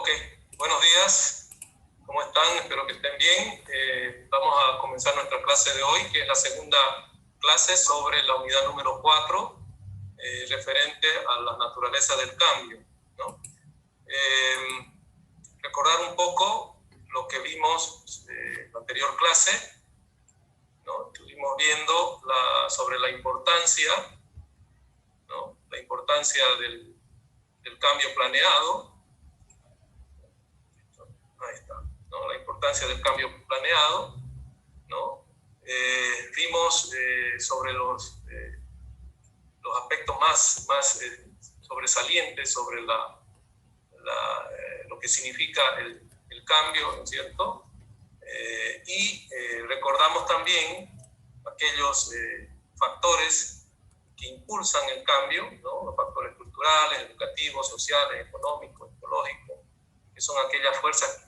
Ok, buenos días, ¿cómo están? Espero que estén bien. Vamos a comenzar nuestra clase de hoy, que es la segunda clase sobre la unidad número 4, referente a la naturaleza del cambio, ¿no? Recordar un poco lo que vimos en la anterior clase, ¿no? Estuvimos viendo sobre la importancia, ¿no? La importancia del cambio planeado. Ahí está, ¿no? La importancia del cambio planeado, ¿no? Vimos sobre los aspectos más sobresalientes sobre lo que significa el cambio, ¿no es cierto? Recordamos también aquellos factores que impulsan el cambio, ¿no? Los factores culturales, educativos, sociales, económicos, ecológicos, que son aquellas fuerzas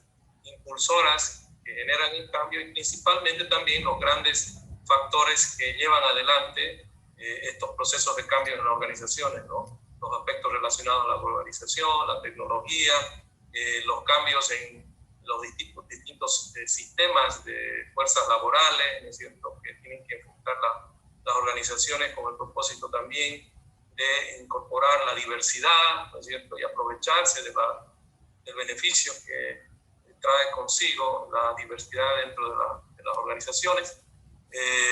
impulsoras que generan el cambio, y principalmente también los grandes factores que llevan adelante estos procesos de cambio en las organizaciones, ¿no? Los aspectos relacionados a la globalización, la tecnología, los cambios en los distintos sistemas de fuerzas laborales, ¿no es cierto?, que tienen que enfrentar las organizaciones con el propósito también de incorporar la diversidad, ¿no es cierto?, y aprovecharse del beneficio que trae consigo la diversidad dentro de las organizaciones.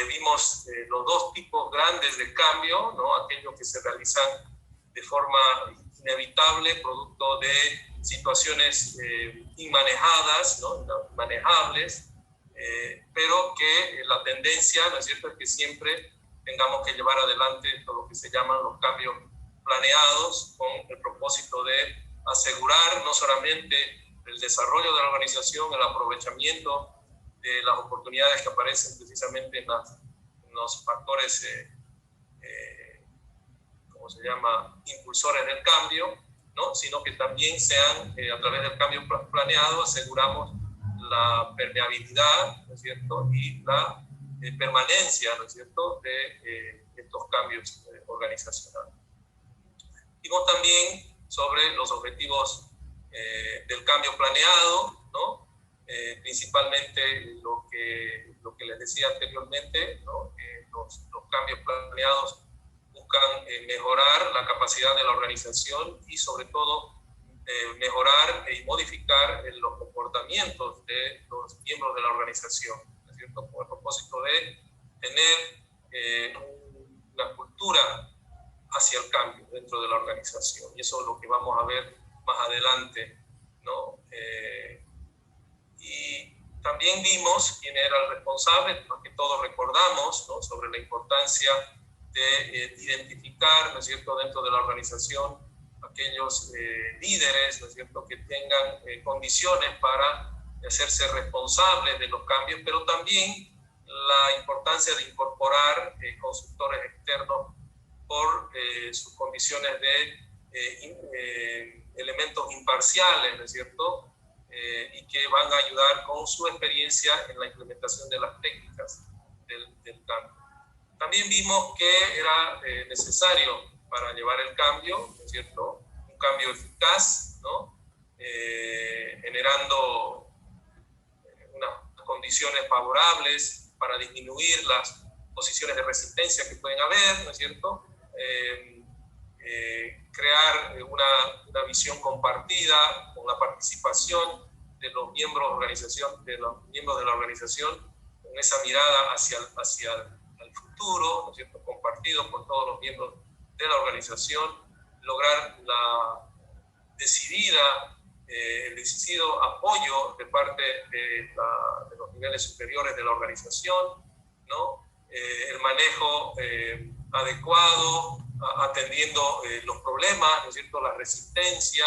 Vimos los dos tipos grandes de cambio, ¿no? Aquellos que se realizan de forma inevitable, producto de situaciones inmanejadas, ¿no? Manejables, pero que la tendencia, ¿no es cierto?, es que siempre tengamos que llevar adelante todo lo que se llaman los cambios planeados, con el propósito de asegurar no solamente el desarrollo de la organización, el aprovechamiento de las oportunidades que aparecen precisamente en los factores, ¿cómo se llama?, impulsores del cambio, ¿no?, sino que también sean, a través del cambio planeado, aseguramos la permeabilidad, ¿no es cierto?, y la permanencia, ¿no es cierto?, de estos cambios organizacionales. Vimos también sobre los objetivos del cambio planeado, ¿no? Principalmente lo que les decía anteriormente, ¿no? Los cambios planeados buscan mejorar la capacidad de la organización y sobre todo mejorar y modificar los comportamientos de los miembros de la organización, ¿no es cierto?, con el propósito de tener una cultura hacia el cambio dentro de la organización. Y eso es lo que vamos a ver más adelante, ¿no? Y también vimos quién era el responsable, porque todos recordamos, ¿no?, sobre la importancia de identificar, ¿no es cierto?, dentro de la organización aquellos líderes, ¿no es cierto?, que tengan condiciones para hacerse responsables de los cambios, pero también la importancia de incorporar consultores externos por sus condiciones de elementos imparciales, ¿no es cierto?, y que van a ayudar con su experiencia en la implementación de las técnicas del cambio. También vimos que era necesario para llevar el cambio, ¿no es cierto?, un cambio eficaz, ¿no?, generando unas condiciones favorables para disminuir las posiciones de resistencia que pueden haber, ¿no es cierto?, crear una visión compartida con la participación de los miembros de la organización, con esa mirada hacia el futuro, ¿no es cierto?, compartido por todos los miembros de la organización, lograr el decidido apoyo de parte de los niveles superiores de la organización, ¿no? El manejo adecuado, atendiendo los problemas, ¿no es cierto?, la resistencia,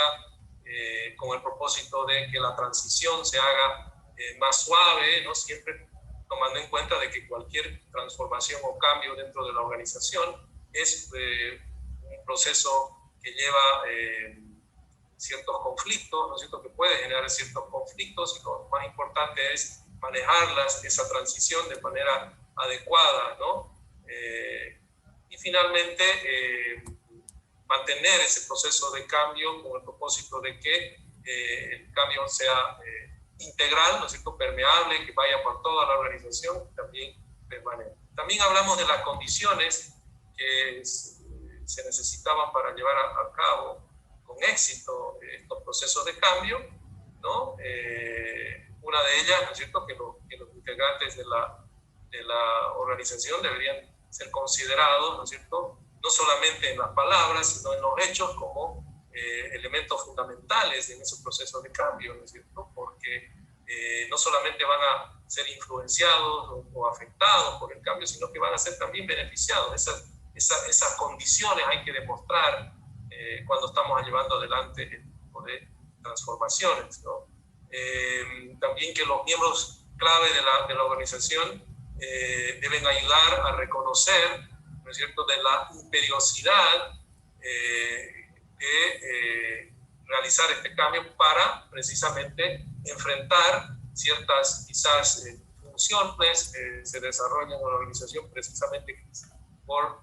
con el propósito de que la transición se haga más suave, ¿no?, siempre tomando en cuenta de que cualquier transformación o cambio dentro de la organización es un proceso que lleva ciertos conflictos, ¿no es cierto?, que puede generar ciertos conflictos, y lo más importante es manejarlas, esa transición, de manera adecuada, ¿no? Y finalmente mantener ese proceso de cambio con el propósito de que el cambio sea integral, ¿no es cierto?, permeable, que vaya por toda la organización, también permanente. También hablamos de las condiciones que se necesitaban para llevar a cabo con éxito estos procesos de cambio, ¿no? Una de ellas, ¿no es cierto?, que los integrantes de la organización deberían ser considerados, ¿no es cierto?, no solamente en las palabras, sino en los hechos como elementos fundamentales en esos procesos de cambio, ¿no es cierto?, porque no solamente van a ser influenciados o afectados por el cambio, sino que van a ser también beneficiados. Esas condiciones hay que demostrar cuando estamos llevando adelante este tipo de transformaciones, ¿no? También que los miembros clave de la organización deben ayudar a reconocer, ¿no es cierto?, de la imperiosidad de realizar este cambio para precisamente enfrentar ciertas quizás funciones que se desarrollan en la organización precisamente por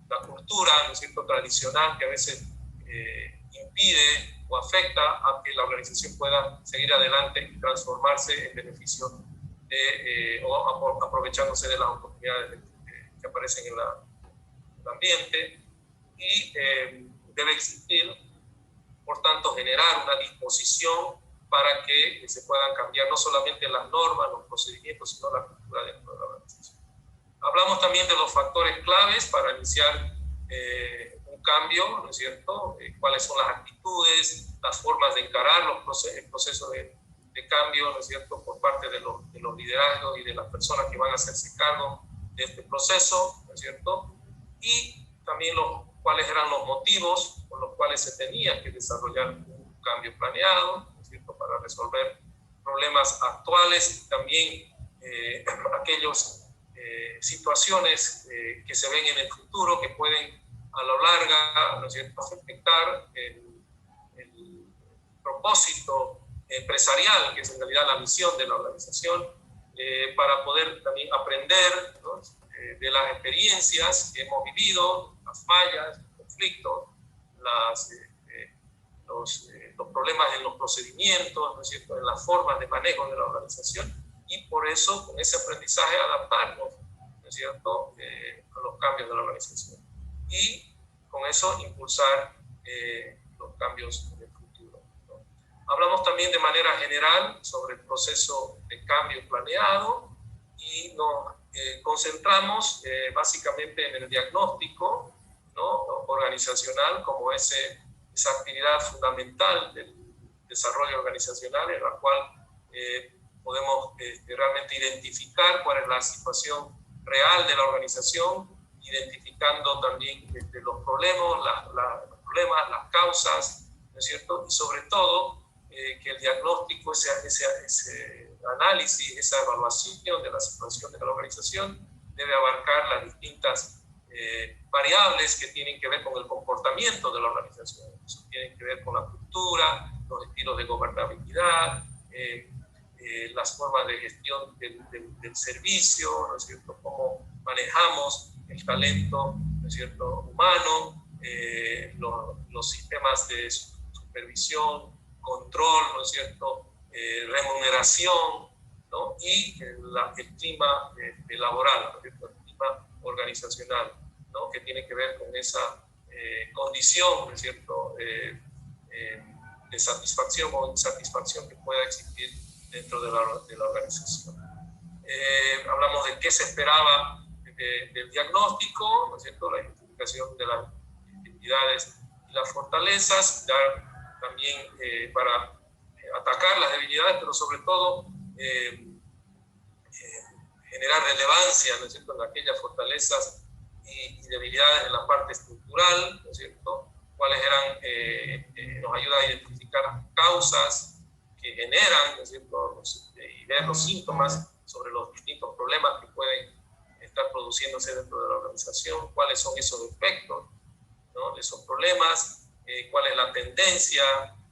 la cultura, ¿no es cierto?, tradicional, que a veces impide o afecta a que la organización pueda seguir adelante y transformarse en beneficio o aprovechándose de las oportunidades que aparecen en el ambiente. Y debe existir, por tanto, generar una disposición para que se puedan cambiar no solamente las normas, los procedimientos, sino la cultura dentro de la organización. Hablamos también de los factores claves para iniciar un cambio, ¿no es cierto? Cuáles son las actitudes, las formas de encarar el proceso de cambio, ¿no es cierto?, por parte de los liderazgos y de las personas que van a hacerse cargo de este proceso, ¿no es cierto? Y también cuáles eran los motivos por los cuales se tenía que desarrollar un cambio planeado, ¿no es cierto?, para resolver problemas actuales y también aquellas situaciones que se ven en el futuro que pueden a lo largo, ¿no es cierto?, afectar el propósito empresarial, que es en realidad la misión de la organización, para poder también aprender, ¿no?, de las experiencias que hemos vivido, las fallas, los conflictos, los problemas en los procedimientos, ¿no es cierto?, en las formas de manejo de la organización, y por eso, con ese aprendizaje, adaptarnos, ¿no es cierto?, a los cambios de la organización. Y con eso impulsar los cambios en el futuro, ¿no? Hablamos también de manera general sobre el proceso de cambio planeado y nos concentramos básicamente en el diagnóstico, ¿no?, organizacional como esa actividad fundamental del desarrollo organizacional, en la cual podemos realmente identificar cuál es la situación real de la organización, identificando también los problemas, las causas, ¿no es cierto?, y sobre todo que el diagnóstico, ese análisis, esa evaluación de la situación de la organización debe abarcar las distintas variables que tienen que ver con el comportamiento de la organización. Eso tiene que ver con la cultura, los estilos de gobernabilidad, las formas de gestión del servicio, ¿no es cierto?, cómo manejamos el talento, ¿no es cierto?, humano, los sistemas de supervisión, control, ¿no es cierto?, remuneración, ¿no?, y el clima laboral, ¿no es cierto?, el clima organizacional, ¿no?, que tiene que ver con esa condición, ¿no es cierto?, de satisfacción o insatisfacción que pueda existir dentro de la organización. Hablamos de qué se esperaba del diagnóstico, ¿no es cierto?, la identificación de las debilidades y las fortalezas, también para atacar las debilidades, pero sobre todo generar relevancia, ¿no es cierto?, en aquellas fortalezas y debilidades en la parte estructural, ¿no es cierto?, cuáles eran, nos ayuda a identificar causas que generan, ¿no es cierto?, y ver los síntomas sobre los distintos problemas que pueden estar produciéndose dentro de la organización, cuáles son esos efectos, ¿no?, de esos problemas, cuál es la tendencia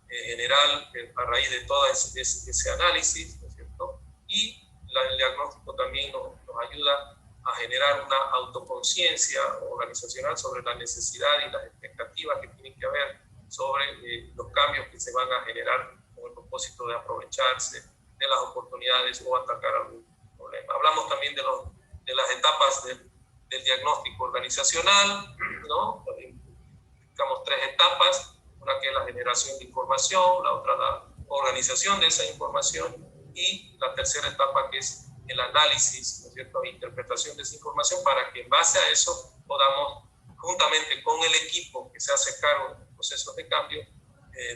general a raíz de todo ese análisis, ¿no es cierto?, y el diagnóstico también nos ayuda a generar una autoconciencia organizacional sobre la necesidad y las expectativas que tienen que haber sobre los cambios que se van a generar con el propósito de aprovecharse de las oportunidades o atacar algún problema. Hablamos también de las etapas del diagnóstico organizacional, ¿no? Indicamos 3 etapas, una que es la generación de información, la otra la organización de esa información y la tercera etapa que es el análisis, ¿no es cierto?, e interpretación de esa información para que en base a eso podamos, juntamente con el equipo que se hace cargo de los procesos de cambio,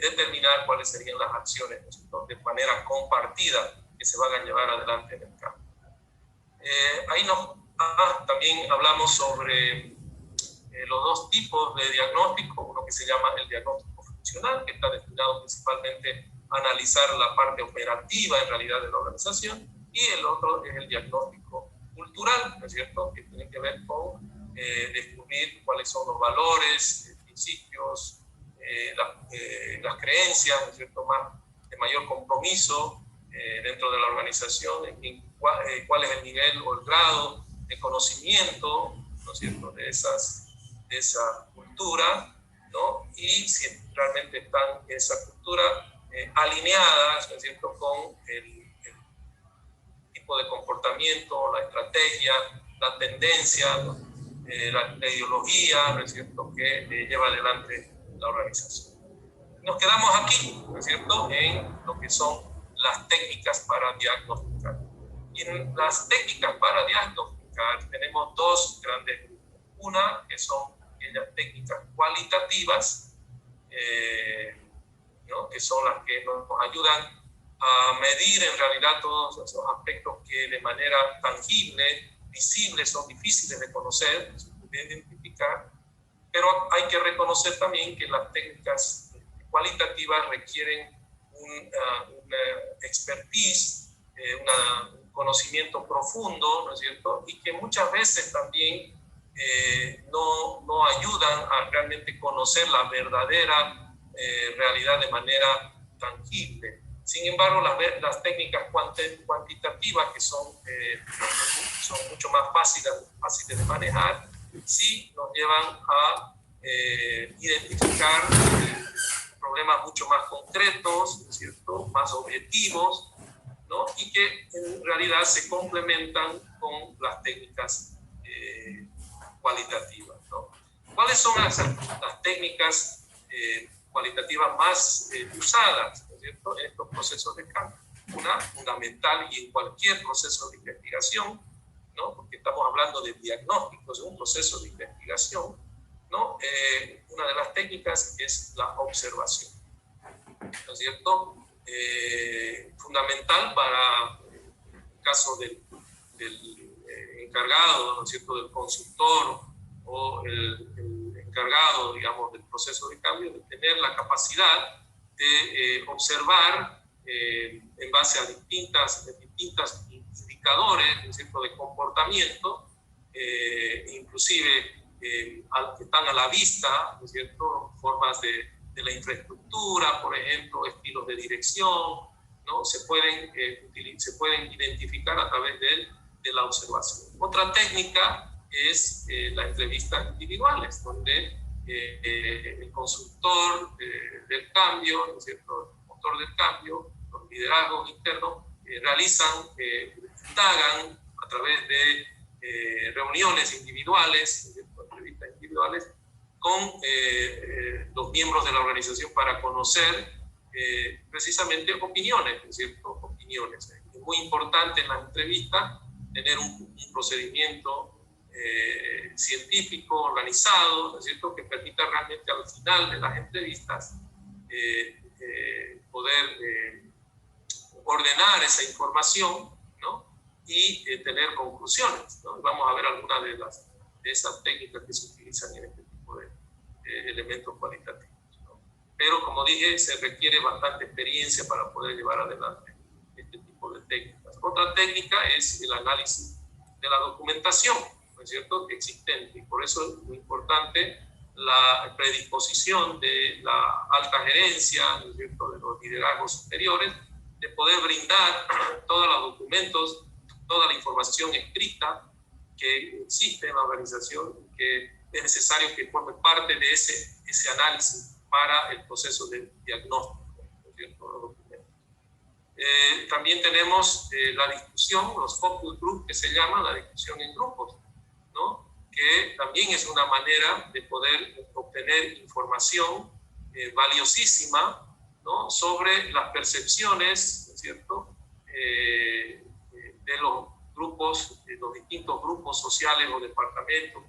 determinar cuáles serían las acciones, ¿no es cierto?, de manera compartida que se van a llevar adelante en el cambio. Ahí también hablamos sobre los 2 tipos de diagnóstico, uno que se llama el diagnóstico funcional, que está destinado principalmente a analizar la parte operativa en realidad de la organización, y el otro es el diagnóstico cultural, ¿no es cierto?, que tiene que ver con descubrir cuáles son los valores, principios, las creencias, ¿no es cierto?, de mayor compromiso dentro de la organización, cuál es el nivel o el grado de conocimiento, ¿no es cierto?, de esa cultura, ¿no? Y si realmente están esa cultura alineada, ¿no es cierto?, con el tipo de comportamiento, la estrategia, la tendencia, ¿no? La ideología, ¿no es cierto?, que lleva adelante la organización. Nos quedamos aquí, ¿no es cierto?, en lo que son las técnicas para diagnosticar. Y en las técnicas para diagnosticar tenemos 2 grandes grupos. Una, que son aquellas técnicas cualitativas, ¿no?, que son las que nos ayudan a medir en realidad todos esos aspectos que de manera tangible, visible, son difíciles de conocer, de identificar, pero hay que reconocer también que las técnicas cualitativas requieren una expertise, un conocimiento profundo, ¿no es cierto?, y que muchas veces también no ayudan a realmente conocer la verdadera realidad de manera tangible. Sin embargo, las técnicas cuantitativas, que son mucho más fáciles de manejar, sí nos llevan a identificar problemas mucho más concretos, ¿no es cierto?, más objetivos, ¿no?, y que en realidad se complementan con las técnicas cualitativas, ¿no? ¿Cuáles son las técnicas cualitativas más usadas, ¿no es cierto?, en estos procesos de cambio? Una fundamental, y en cualquier proceso de investigación, ¿no?, porque estamos hablando de diagnósticos, de un proceso de investigación, ¿no? Una de las técnicas es la observación, ¿no es cierto? Fundamental para el caso del encargado, ¿no es cierto?, del consultor o el encargado, digamos, del proceso de cambio, de tener la capacidad de observar en base a distintos indicadores, ¿no es cierto?, de comportamiento, inclusive que están a la vista, ¿no es cierto?, formas de la infraestructura, por ejemplo, estilos de dirección, ¿no? Se pueden identificar a través de la observación. Otra técnica es las entrevistas individuales, donde el consultor del cambio, ¿no es cierto?, el motor del cambio, los liderazgos internos, indagan a través de reuniones individuales, entrevistas individuales, con los miembros de la organización para conocer precisamente opiniones, ¿no es cierto?, opiniones. Es muy importante en la entrevista tener un procedimiento científico, organizado, ¿no es cierto?, que permita realmente al final de las entrevistas poder ordenar esa información, ¿no?, y tener conclusiones, ¿no? Vamos a ver algunas de esas técnicas que se utilizan en este tipo de elementos cualitativos, ¿no? Pero, como dije, se requiere bastante experiencia para poder llevar adelante este tipo de técnicas. Otra técnica es el análisis de la documentación, ¿no es cierto?, existente, y por eso es muy importante la predisposición de la alta gerencia, ¿no es cierto?, de los liderazgos superiores, de poder brindar todos los documentos, toda la información escrita que existe en la organización, que es necesario que forme parte de ese análisis para el proceso de diagnóstico, ¿no es cierto? También tenemos la discusión, los focus group, que se llama la discusión en grupos, ¿no? Que también es una manera de poder obtener información valiosísima, ¿no? Sobre las percepciones, ¿no es cierto?, de los grupos, de los distintos grupos sociales o departamentos.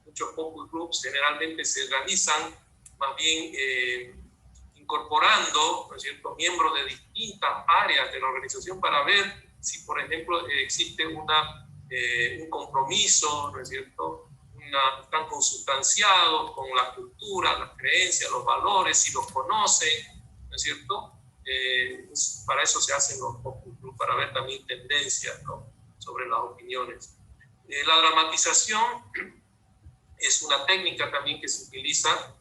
Muchos focus groups generalmente se realizan más bien incorporando, ¿no es cierto?, miembros de distintas áreas de la organización para ver si, por ejemplo, existe un compromiso, ¿no es cierto?, están consustanciados con la cultura, las creencias, los valores, si los conocen, ¿no es cierto? Para eso se hacen los focus group, para ver también tendencias, ¿no?, sobre las opiniones. La dramatización es una técnica también que se utiliza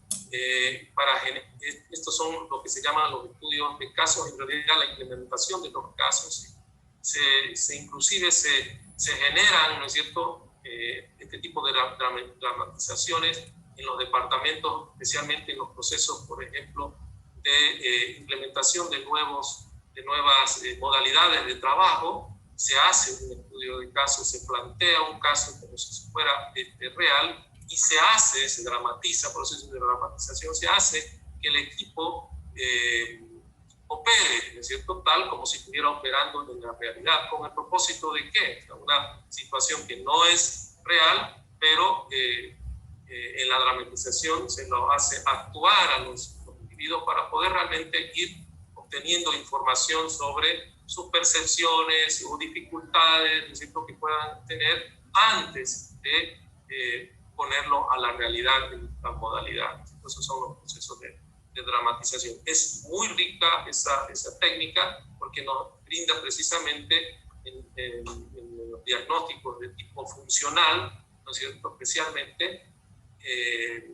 estos son lo que se llaman los estudios de casos. En realidad la implementación de los casos inclusive se generan, ¿no es cierto?, este tipo de dramatizaciones en los departamentos, especialmente en los procesos, por ejemplo, de implementación de nuevas modalidades de trabajo. Se hace un estudio de casos, se plantea un caso como si fuera real, y se dramatiza, proceso de dramatización, se hace que el equipo opere, ¿no es cierto?, tal como si estuviera operando en la realidad. ¿Con el propósito de qué? Una situación que no es real, pero en la dramatización se lo hace actuar a los individuos para poder realmente ir obteniendo información sobre sus percepciones o dificultades, ¿no es cierto?, que puedan tener antes de ponerlo a la realidad en la modalidad. Esos son los procesos de dramatización. Es muy rica esa técnica porque nos brinda precisamente en los diagnósticos de tipo funcional, ¿no es cierto?, especialmente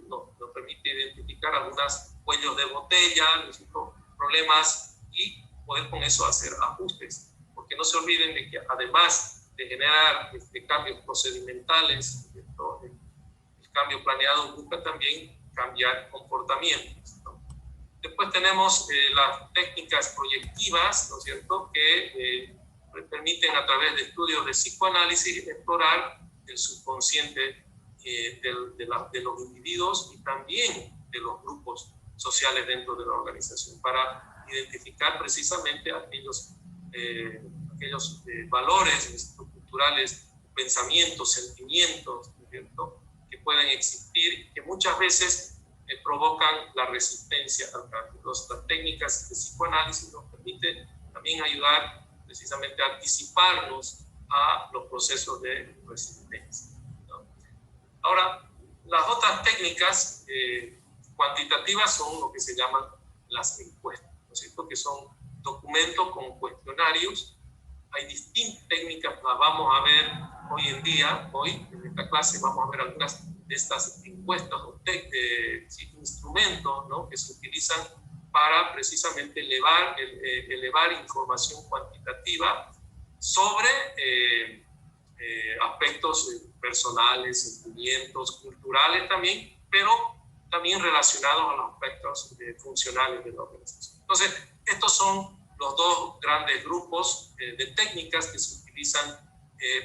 nos permite identificar algunos cuellos de botella, ¿no es cierto?, problemas, y poder con eso hacer ajustes. Porque no se olviden de que además de generar cambios procedimentales, ¿no?, el cambio planeado busca también cambiar comportamientos, ¿no? Después tenemos las técnicas proyectivas, ¿no es cierto?, que permiten a través de estudios de psicoanálisis explorar el subconsciente de los individuos y también de los grupos sociales dentro de la organización, para identificar precisamente aquellos valores culturales, pensamientos, sentimientos, ¿no es cierto?, que pueden existir y que muchas veces provocan la resistencia al cambio. Las técnicas de psicoanálisis nos permiten también ayudar precisamente a anticiparnos a los procesos de resistencia, ¿no? Ahora, las otras técnicas cuantitativas son lo que se llaman las encuestas, ¿no es cierto?, que son documentos con cuestionarios. Hay distintas técnicas, las vamos a ver hoy en día. Hoy en esta clase vamos a ver algunas de estas encuestas o instrumentos, ¿no?, que se utilizan para precisamente elevar información cuantitativa sobre aspectos personales, sentimientos, culturales también, pero también relacionados a los aspectos funcionales de la organización. Entonces, estos son los dos grandes grupos de técnicas que se utilizan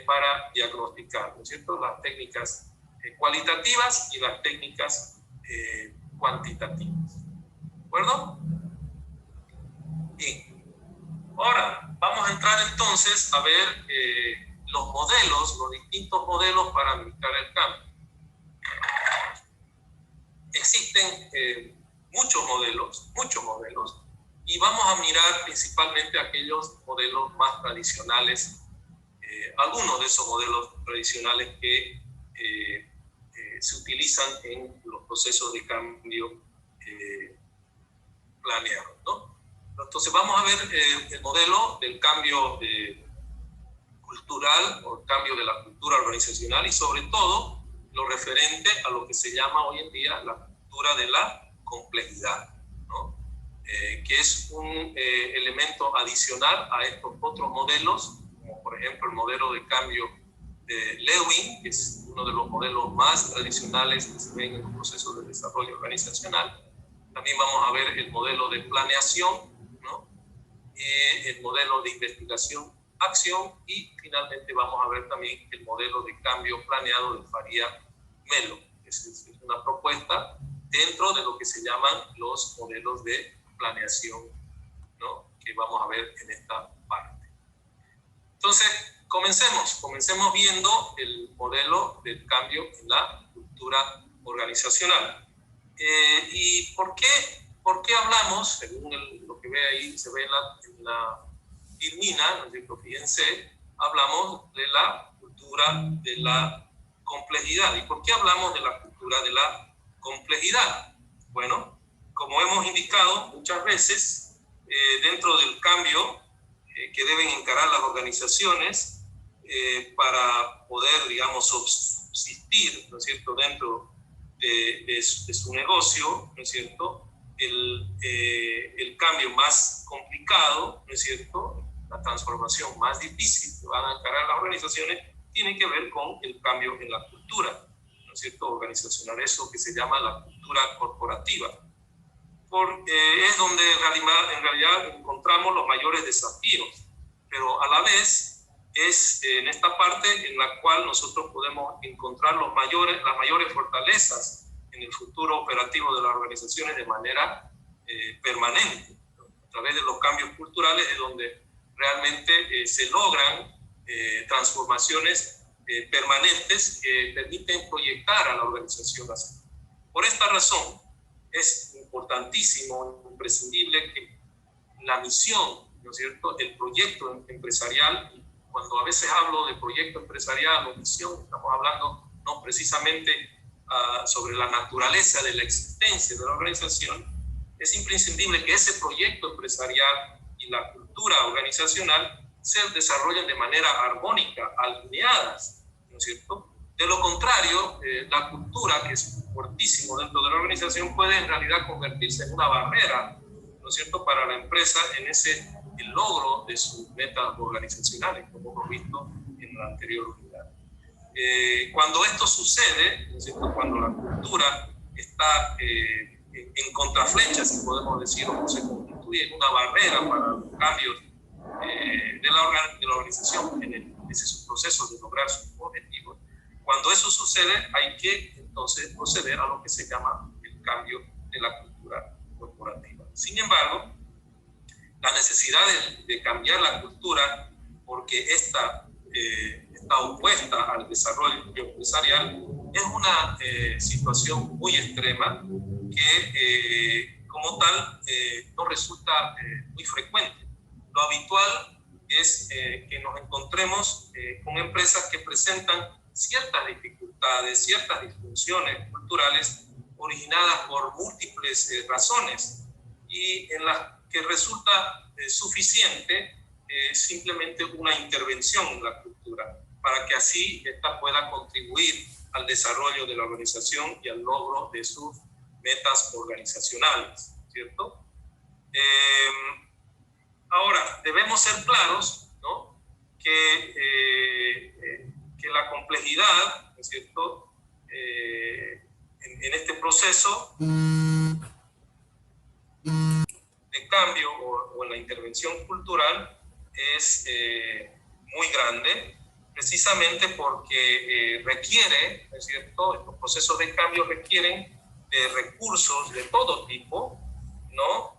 para diagnosticar, ¿no es cierto?, las técnicas cualitativas y las técnicas cuantitativas. ¿De acuerdo? Bien. Ahora, vamos a entrar entonces a ver los modelos, los distintos modelos para administrar el cambio. Existen muchos modelos, y vamos a mirar principalmente aquellos modelos más tradicionales, algunos de esos modelos tradicionales que se utilizan en los procesos de cambio planeados, ¿no? Entonces vamos a ver el modelo del cambio cultural, o el cambio de la cultura organizacional, y sobre todo lo referente a lo que se llama hoy en día la cultura de la complejidad, ¿no? Que es un elemento adicional a estos otros modelos, como por ejemplo el modelo de cambio de Lewin, que es uno de los modelos más tradicionales que se ven en los procesos de desarrollo organizacional, También vamos a ver el modelo de planeación, ¿no? El modelo de investigación, acción, y finalmente vamos a ver también el modelo de cambio planeado de Faria Melo. Es una propuesta dentro de lo que se llaman los modelos de planeación, ¿no? Que vamos a ver en esta parte. Entonces, comencemos viendo el modelo del cambio en la cultura organizacional. ¿Y por qué hablamos, según lo que ve ahí, se ve en la Firmina, ¿no es cierto? Fíjense, hablamos de la cultura de la complejidad. ¿Y por qué hablamos de la cultura de la complejidad? Bueno, como hemos indicado muchas veces, dentro del cambio que deben encarar las organizaciones para poder, digamos, subsistir, ¿no es cierto?, dentro de su negocio, ¿no es cierto?, el cambio más complicado, ¿no es cierto?, la transformación más difícil que van a encarar las organizaciones, tiene que ver con el cambio en la cultura, ¿no es cierto?, organizacional, eso que se llama la cultura corporativa. Es donde en realidad encontramos los mayores desafíos, pero a la vez es en esta parte en la cual nosotros podemos encontrar las mayores fortalezas en el futuro operativo de las organizaciones de manera permanente. A través de los cambios culturales es donde realmente se logran transformaciones permanentes que permiten proyectar a la organización así. Por esta razón, es importantísimo, imprescindible que la misión, ¿no es cierto?, el proyecto empresarial, cuando a veces hablo de proyecto empresarial o misión, estamos hablando no precisamente sobre la naturaleza de la existencia de la organización, es imprescindible que ese proyecto empresarial y la cultura organizacional se desarrollen de manera armónica, alineadas, ¿no es cierto? De lo contrario, la cultura, que es fuertísimo dentro de la organización, puede en realidad convertirse en una barrera, ¿no es cierto?, para la empresa en el logro de sus metas organizacionales, como hemos visto en la anterior unidad. Cuando esto sucede, ¿no es cierto?, cuando la cultura está en contraflecha, si podemos decir, o se constituye en una barrera para los cambios de la organización en ese proceso de lograr sus objetivos, cuando eso sucede, hay que entonces proceder a lo que se llama el cambio de la cultura corporativa. Sin embargo, la necesidad de cambiar la cultura, porque esta está opuesta al desarrollo empresarial, es una situación muy extrema que como tal no resulta muy frecuente. Lo habitual es que nos encontremos con empresas que presentan ciertas dificultades, ciertas disfunciones culturales originadas por múltiples razones, y en las que resulta suficiente simplemente una intervención en la cultura para que así esta pueda contribuir al desarrollo de la organización y al logro de sus metas organizacionales, ¿cierto? Ahora, debemos ser claros, ¿no?, que la complejidad, ¿no es cierto?, en este proceso de cambio o en la intervención cultural es muy grande, precisamente porque requiere, ¿no es cierto?, estos procesos de cambio requieren de recursos de todo tipo, ¿no?,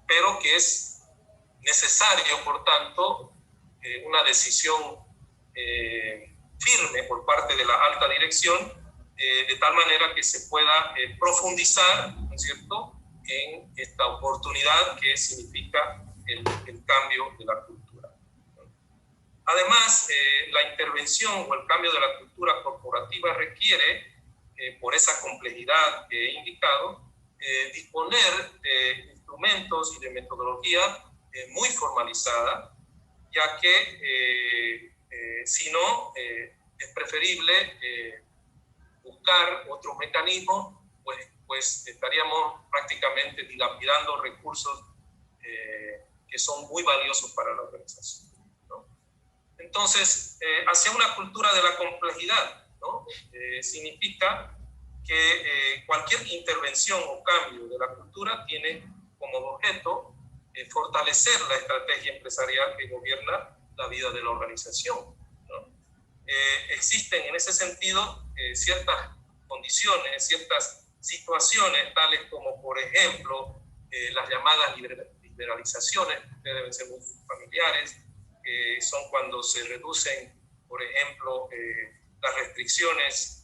pero que es necesario, por tanto, una decisión firme por parte de la alta dirección, de tal manera que se pueda profundizar, ¿no es cierto?, en esta oportunidad que significa el cambio de la cultura. Además, la intervención o el cambio de la cultura corporativa requiere, por esa complejidad que he indicado, disponer de instrumentos y de metodología muy formalizada, ya que si no, es preferible buscar otros mecanismos, pues estaríamos prácticamente dilapidando recursos que son muy valiosos para la organización, ¿no? Entonces, hacia una cultura de la complejidad, ¿no?, significa que cualquier intervención o cambio de la cultura tiene como objeto fortalecer la estrategia empresarial que gobierna la vida de la organización, ¿no? Existen en ese sentido ciertas condiciones, ciertas situaciones, tales como, por ejemplo, las llamadas liberalizaciones, que ustedes deben ser muy familiares, que son cuando se reducen, por ejemplo, las restricciones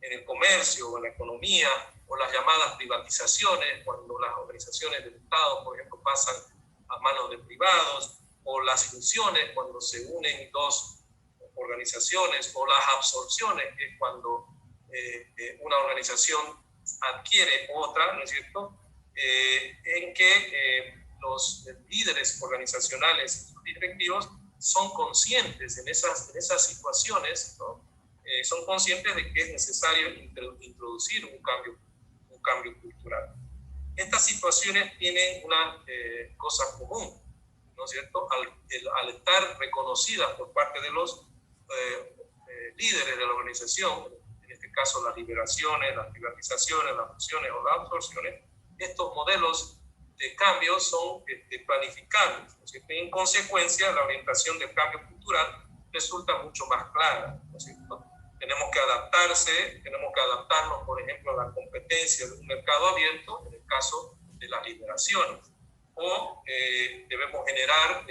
en el comercio o en la economía, o las llamadas privatizaciones, cuando las organizaciones del Estado, por ejemplo, pasan a manos de privados, o las fusiones, cuando se unen dos organizaciones, o las absorciones, que es cuando una organización adquiere otra, ¿no es cierto?, en que los líderes organizacionales y directivos son conscientes en esas situaciones, ¿no? Son conscientes de que es necesario introducir un cambio cultural. Estas situaciones tienen una cosa común, ¿no es cierto? Al estar reconocidas por parte de los líderes de la organización, en este caso las liberaciones, las privatizaciones, las fusiones o las absorciones, estos modelos de cambio son planificables, ¿no es cierto? Y en consecuencia, la orientación del cambio cultural resulta mucho más clara, ¿no es cierto? Tenemos que adaptarnos, por ejemplo, a la competencia de un mercado abierto, en el caso de las liberaciones. O debemos generar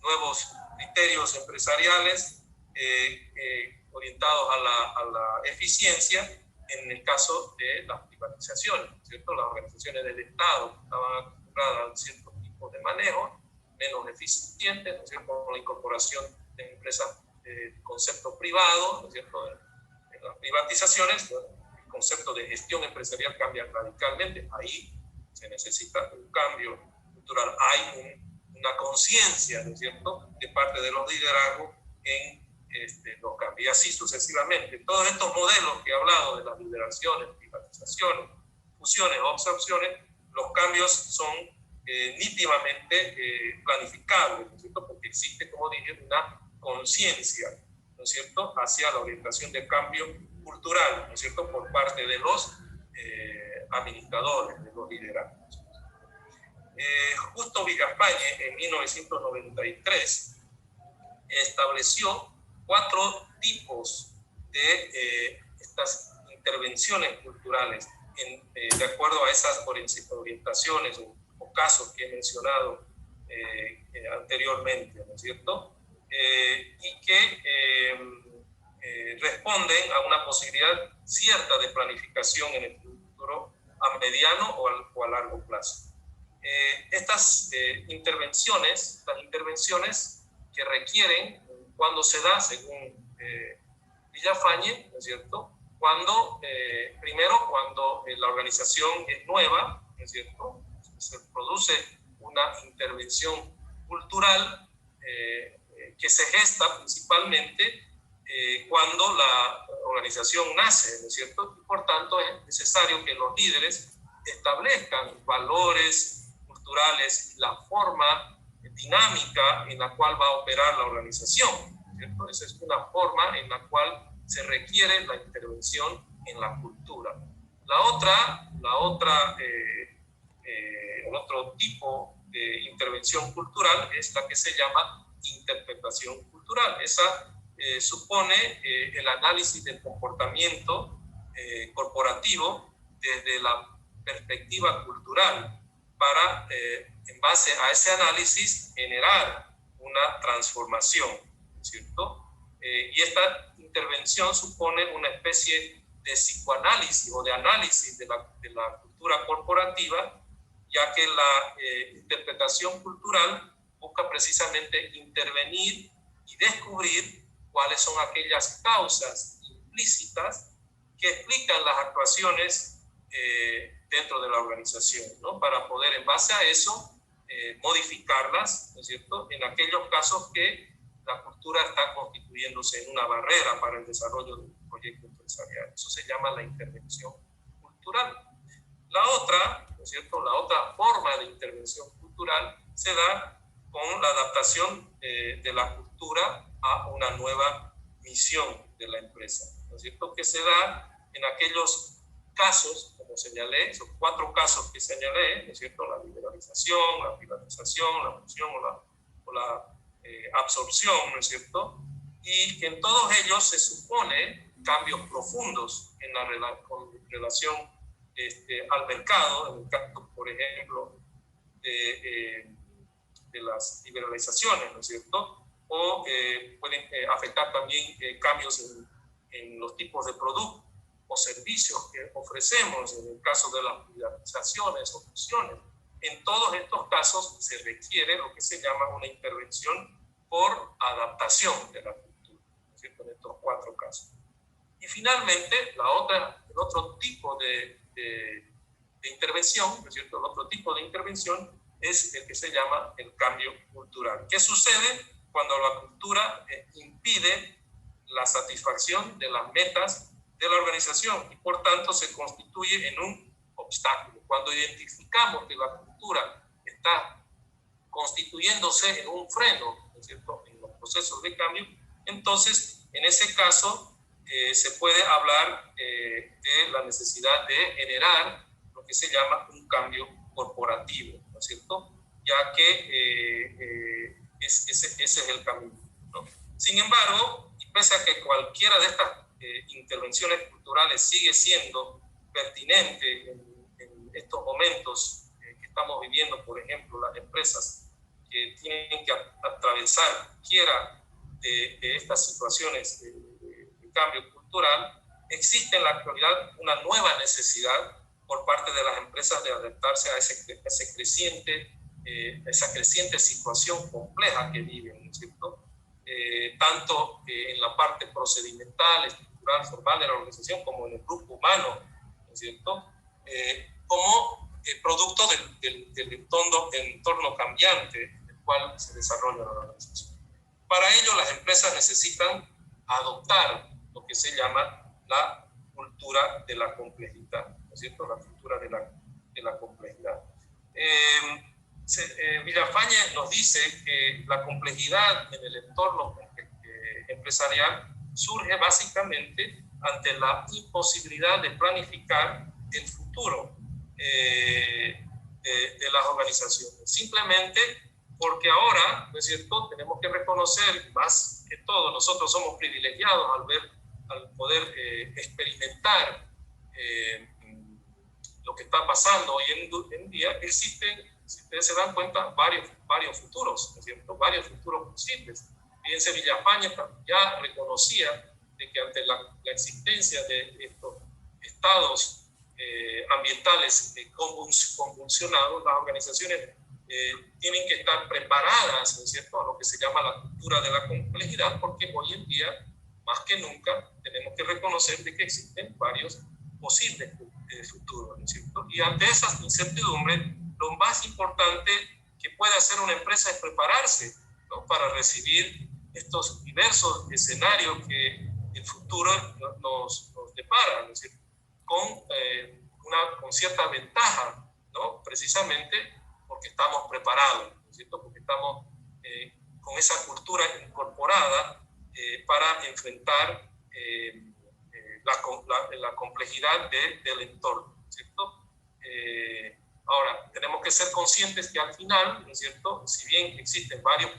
nuevos criterios empresariales orientados a la eficiencia en el caso de las privatizaciones, ¿cierto? Las organizaciones del Estado estaban acostumbradas a ciertos tipos de manejo menos eficientes, ¿no es cierto?, con la incorporación de empresas de concepto privado, ¿no es cierto?, en las privatizaciones, bueno, el concepto de gestión empresarial cambia radicalmente. Ahí se necesita un cambio cultural. Hay una conciencia, ¿no es cierto?, de parte de los liderazgos en los cambios. Y así sucesivamente. Todos estos modelos que he hablado de las liberaciones, privatizaciones, fusiones o absorciones, los cambios son nítidamente planificables, ¿no es cierto?, porque existe, como dije, una conciencia, ¿no es cierto?, hacia la orientación del cambio cultural, ¿no es cierto?, por parte de los administradores, de los liderazgos. Justo Vigaspañe, en 1993, estableció 4 tipos de estas intervenciones culturales de acuerdo a esas orientaciones o casos que he mencionado anteriormente, ¿no es cierto?, y que responden a una posibilidad cierta de planificación en el futuro a mediano o a largo plazo. Estas intervenciones que requieren, cuando se da, según Villafañe, ¿no es cierto?, primero cuando la organización es nueva, ¿no es cierto?, se produce una intervención cultural que se gesta principalmente cuando la organización nace, ¿no es cierto?, y por tanto es necesario que los líderes establezcan valores culturales y la forma dinámica en la cual va a operar la organización, ¿cierto? Esa es una forma en la cual se requiere la intervención en la cultura. El otro tipo de intervención cultural es la que se llama interpretación cultural. Esa supone el análisis del comportamiento corporativo desde la perspectiva cultural para, en base a ese análisis, generar una transformación, ¿cierto? Y esta intervención supone una especie de psicoanálisis o de análisis de la cultura corporativa, ya que la interpretación cultural busca precisamente intervenir y descubrir cuáles son aquellas causas implícitas que explican las actuaciones dentro de la organización, ¿no?, para poder, en base a eso, modificarlas, ¿no es cierto?, en aquellos casos que la cultura está constituyéndose en una barrera para el desarrollo de un proyecto empresarial. Eso se llama la intervención cultural. La otra, ¿no es cierto?, la otra forma de intervención cultural se da con la adaptación de la cultura a una nueva misión de la empresa, ¿no es cierto?, que se da en aquellos casos, como señalé, esos 4 casos que señalé, ¿no es cierto? La liberalización, la privatización, la fusión o la absorción, ¿no es cierto? Y que en todos ellos se supone cambios profundos en con relación al mercado, en el caso, por ejemplo, de las liberalizaciones, ¿no es cierto? O pueden afectar también cambios en los tipos de productos o servicios que ofrecemos en el caso de las privatizaciones o fusiones. En todos estos casos se requiere lo que se llama una intervención por adaptación de la cultura, ¿no es cierto? En estos 4 casos. Y finalmente, el otro tipo de intervención, ¿no es cierto? El otro tipo de intervención es el que se llama el cambio cultural. ¿Qué sucede cuando la cultura impide la satisfacción de las metas de la organización y por tanto se constituye en un obstáculo? Cuando identificamos que la cultura está constituyéndose en un freno, ¿no es cierto?, en los procesos de cambio, entonces en ese caso se puede hablar de la necesidad de generar lo que se llama un cambio corporativo, ¿no es cierto?, ya que ese es el camino, ¿no? Sin embargo, y pese a que cualquiera de estas intervenciones culturales sigue siendo pertinente en estos momentos que estamos viviendo, por ejemplo, las empresas que tienen que atravesar cualquiera de estas situaciones de cambio cultural, existe en la actualidad una nueva necesidad por parte de las empresas de adaptarse a esa creciente situación compleja que viven, ¿no es cierto? Tanto en la parte procedimental, estructural, formal de la organización, como en el grupo humano, ¿no es cierto? Como producto del entorno cambiante en el cual se desarrolla la organización. Para ello, las empresas necesitan adoptar lo que se llama la cultura de la complejidad, ¿no es cierto? La cultura de la complejidad. Villafañe nos dice que la complejidad en el entorno empresarial surge básicamente ante la imposibilidad de planificar el futuro de las organizaciones. Simplemente porque ahora, ¿no es cierto?, tenemos que reconocer, más que todo, nosotros somos privilegiados al poder experimentar lo que está pasando hoy en día. Existen, si ustedes se dan cuenta, varios futuros, ¿no es cierto?, varios futuros posibles. Fíjense, Villafañe ya reconocía de que ante la existencia de estos estados ambientales convulsionados, las organizaciones tienen que estar preparadas, ¿no es cierto?, a lo que se llama la cultura de la complejidad, porque hoy en día, más que nunca, tenemos que reconocer de que existen varios posibles futuros, ¿no es cierto? Y ante esas incertidumbres, lo más importante que puede hacer una empresa es prepararse, ¿no?, para recibir estos diversos escenarios que el futuro nos depara, ¿no es cierto?, con cierta ventaja, ¿no?, precisamente porque estamos preparados, ¿no es cierto?, porque estamos con esa cultura incorporada para enfrentar la complejidad del entorno, ¿no es cierto? Ahora, tenemos que ser conscientes que al final, ¿no es cierto?, si bien existen varios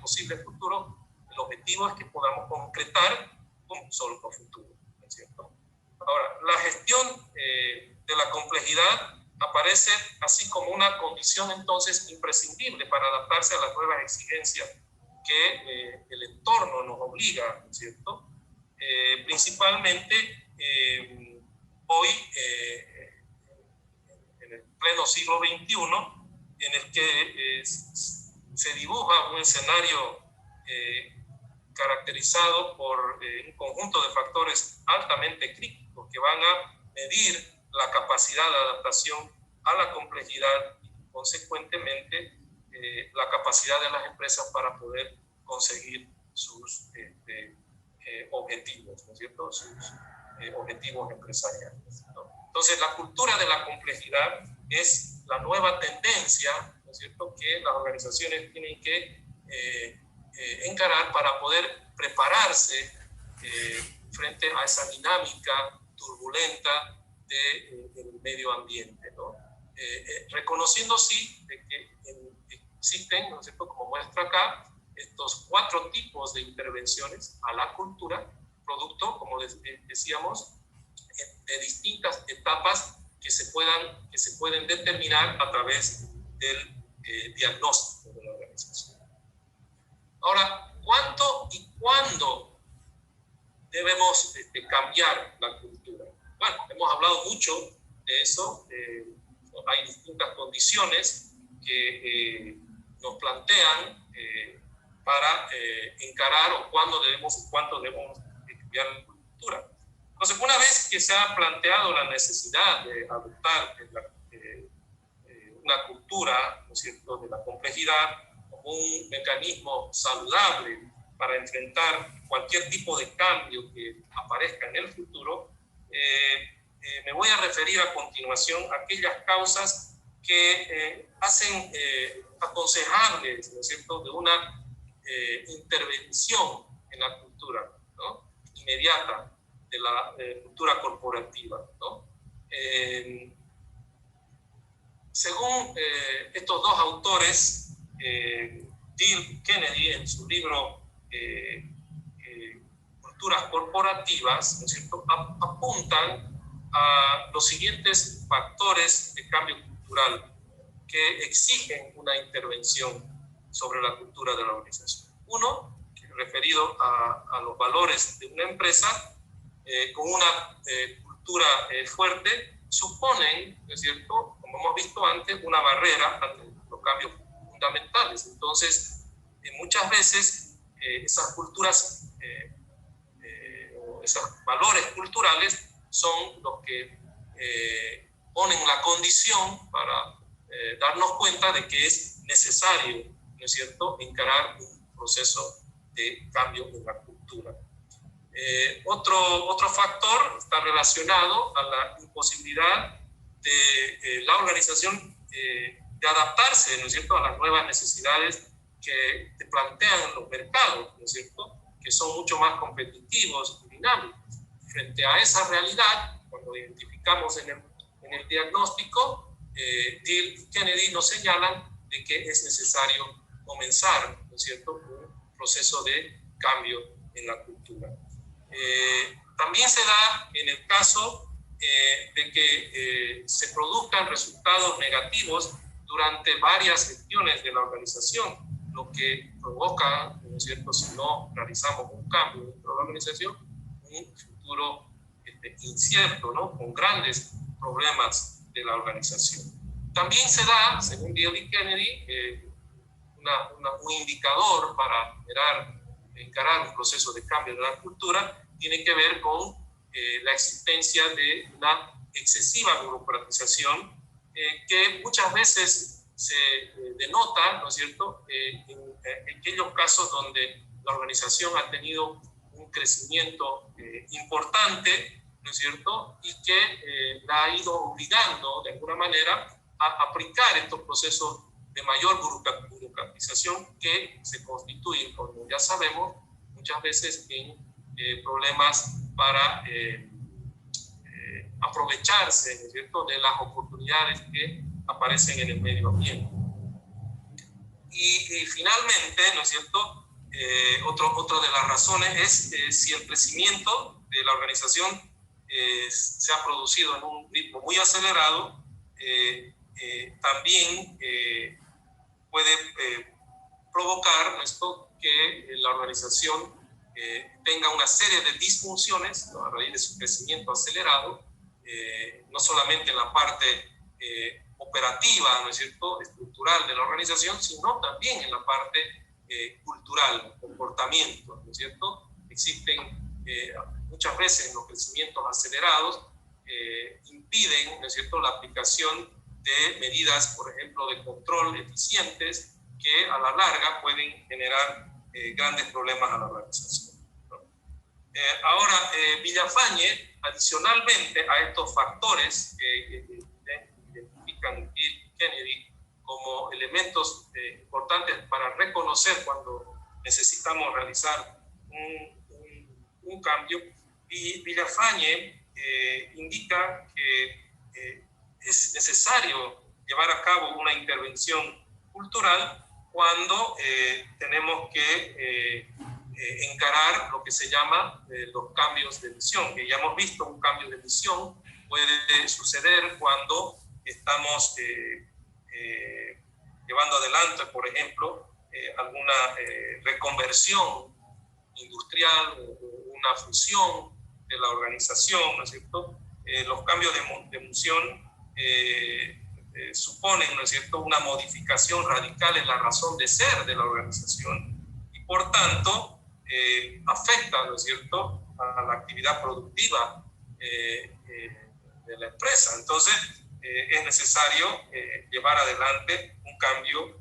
posibles futuros, el objetivo es que podamos concretar un solo futuro, ¿no es cierto? Ahora, la gestión de la complejidad aparece así como una condición entonces imprescindible para adaptarse a las nuevas exigencias que el entorno nos obliga, ¿no es cierto? Principalmente hoy, en el pleno siglo XXI, en el que se dibuja un escenario caracterizado por un conjunto de factores altamente críticos que van a medir la capacidad de adaptación a la complejidad y, consecuentemente, la capacidad de las empresas para poder conseguir sus objetivos, ¿no es cierto?, sus objetivos empresariales, ¿no? Entonces, la cultura de la complejidad es la nueva tendencia, ¿no es cierto?, que las organizaciones tienen que encarar para poder prepararse frente a esa dinámica turbulenta del medio ambiente, ¿no? Reconociendo sí de que existen, ¿no es cierto?, como muestra acá, estos 4 tipos de intervenciones a la cultura, producto, como decíamos, de distintas etapas que se pueden determinar a través del diagnóstico de la organización. Ahora, ¿cuánto y cuándo debemos cambiar la cultura? Bueno, hemos hablado mucho de eso. Hay distintas condiciones que nos plantean para encarar o cuánto debemos cambiar la cultura. Entonces, una vez que se ha planteado la necesidad de adoptar una cultura, ¿no es cierto?, de la complejidad como un mecanismo saludable para enfrentar cualquier tipo de cambio que aparezca en el futuro, me voy a referir a continuación a aquellas causas que hacen aconsejables, ¿no es cierto?, de una intervención en la cultura, ¿no?, inmediata de la cultura corporativa, ¿no? Según estos dos autores, Dale Kennedy, en su libro Culturas Corporativas, ¿no es cierto?, apuntan a los siguientes factores de cambio cultural que exigen una intervención sobre la cultura de la organización. Uno, referido a los valores de una empresa, con una cultura fuerte, suponen, ¿no es cierto?, como hemos visto antes, una barrera ante los cambios fundamentales. Entonces, muchas veces esas culturas, esos valores culturales son los que ponen la condición para darnos cuenta de que es necesario, ¿no es cierto?, encarar un proceso de cambio en la cultura. Otro factor está relacionado a la imposibilidad de la organización de adaptarse, ¿no es cierto?, a las nuevas necesidades que te plantean los mercados, ¿no es cierto?, que son mucho más competitivos y dinámicos. Frente a esa realidad, cuando identificamos en el diagnóstico, Dale y Kennedy nos señalan de que es necesario comenzar, ¿no es cierto?, un proceso de cambio en la cultura. También se da en el caso de que se produzcan resultados negativos durante varias gestiones de la organización, lo que provoca, ¿no es cierto?, si no realizamos un cambio dentro de la organización, un futuro incierto, ¿no?, con grandes problemas de la organización. También se da, según Dale y Kennedy, un indicador para encarar un proceso de cambio de la cultura, tiene que ver con la existencia de una excesiva burocratización que muchas veces se denota, ¿no es cierto?, en aquellos casos donde la organización ha tenido un crecimiento importante, ¿no es cierto?, y que la ha ido obligando de alguna manera a aplicar estos procesos de mayor burocratización que se constituyen, como ya sabemos, muchas veces en problemas para aprovecharse, ¿no es cierto?, de las oportunidades que aparecen en el medio ambiente. Y finalmente, ¿no es cierto?, otra de las razones es si el crecimiento de la organización se ha producido en un ritmo muy acelerado, también puede provocar, ¿no?, esto, que la organización tenga una serie de disfunciones, ¿no?, a raíz de su crecimiento acelerado, no solamente en la parte operativa, ¿no es cierto?, estructural de la organización, sino también en la parte cultural, comportamiento, ¿no es cierto? Existen muchas veces los crecimientos acelerados impiden, ¿no es cierto?, la aplicación de medidas, por ejemplo, de control eficientes que a la larga pueden generar grandes problemas a la organización, ¿no? Ahora, Villafañe, adicionalmente a estos factores que identifican Bill Kennedy como elementos importantes para reconocer cuando necesitamos realizar un cambio, Villafañe indica que es necesario llevar a cabo una intervención cultural cuando tenemos que encarar lo que se llama los cambios de visión, que ya hemos visto. Un cambio de visión puede suceder cuando estamos llevando adelante, por ejemplo, alguna reconversión industrial o una fusión de la organización, ¿no es cierto? Los cambios de visión suponen, ¿no es cierto?, una modificación radical en la razón de ser de la organización y, por tanto, afecta, ¿no es cierto?, a la actividad productiva de la empresa. Entonces, es necesario llevar adelante un cambio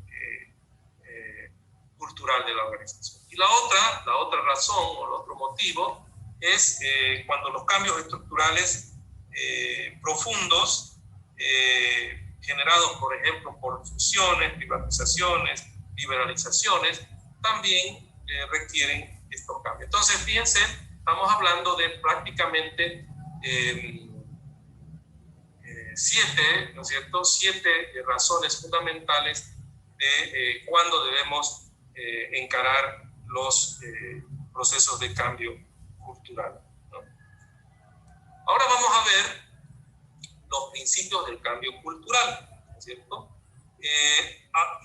cultural de la organización. Y la otra razón o el otro motivo es cuando los cambios estructurales profundos generados, por ejemplo, por fusiones, privatizaciones, liberalizaciones, también requieren estos cambios. Entonces, fíjense, estamos hablando de prácticamente 7, ¿no es cierto?, 7 razones fundamentales de cuándo debemos encarar los procesos de cambio cultural, ¿no? Ahora vamos a ver los principios del cambio cultural, ¿no es cierto?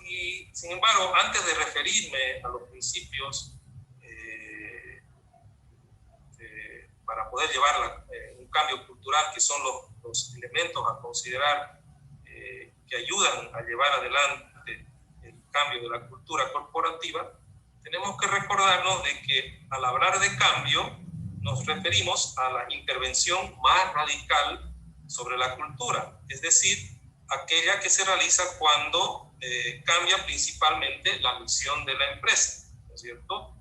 Y sin embargo, antes de referirme a los principios para poder llevar un cambio cultural, que son los elementos a considerar que ayudan a llevar adelante el cambio de la cultura corporativa, tenemos que recordarnos de que al hablar de cambio nos referimos a la intervención más radical sobre la cultura, es decir, aquella que se realiza cuando cambia principalmente la misión de la empresa, ¿no es cierto?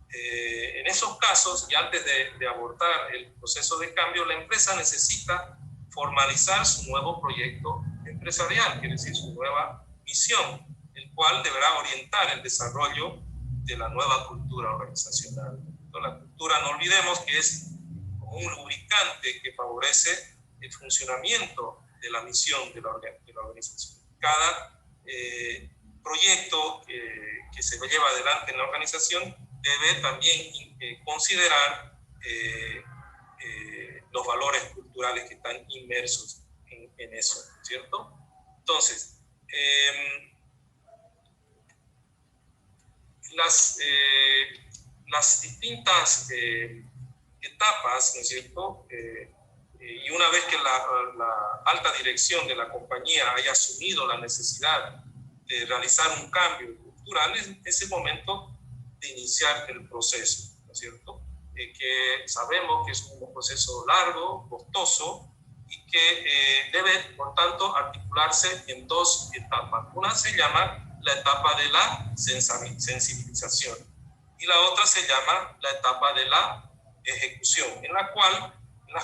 En esos casos, y antes de abordar el proceso de cambio, la empresa necesita formalizar su nuevo proyecto empresarial, quiere decir su nueva misión, el cual deberá orientar el desarrollo de la nueva cultura organizacional. Entonces, la cultura, no olvidemos que es como un lubricante que favorece el funcionamiento de la misión de la organización. Cada proyecto que se lleva adelante en la organización debe también considerar los valores culturales que están inmersos en eso, ¿cierto? Entonces, las distintas etapas, ¿no es cierto?, y una vez que la alta dirección de la compañía haya asumido la necesidad de realizar un cambio cultural, es el momento de iniciar el proceso, ¿no es cierto? Que sabemos que es un proceso largo, costoso, y que debe, por tanto, articularse en 2 etapas. Una se llama la etapa de la sensibilización y la otra se llama la etapa de la ejecución, en las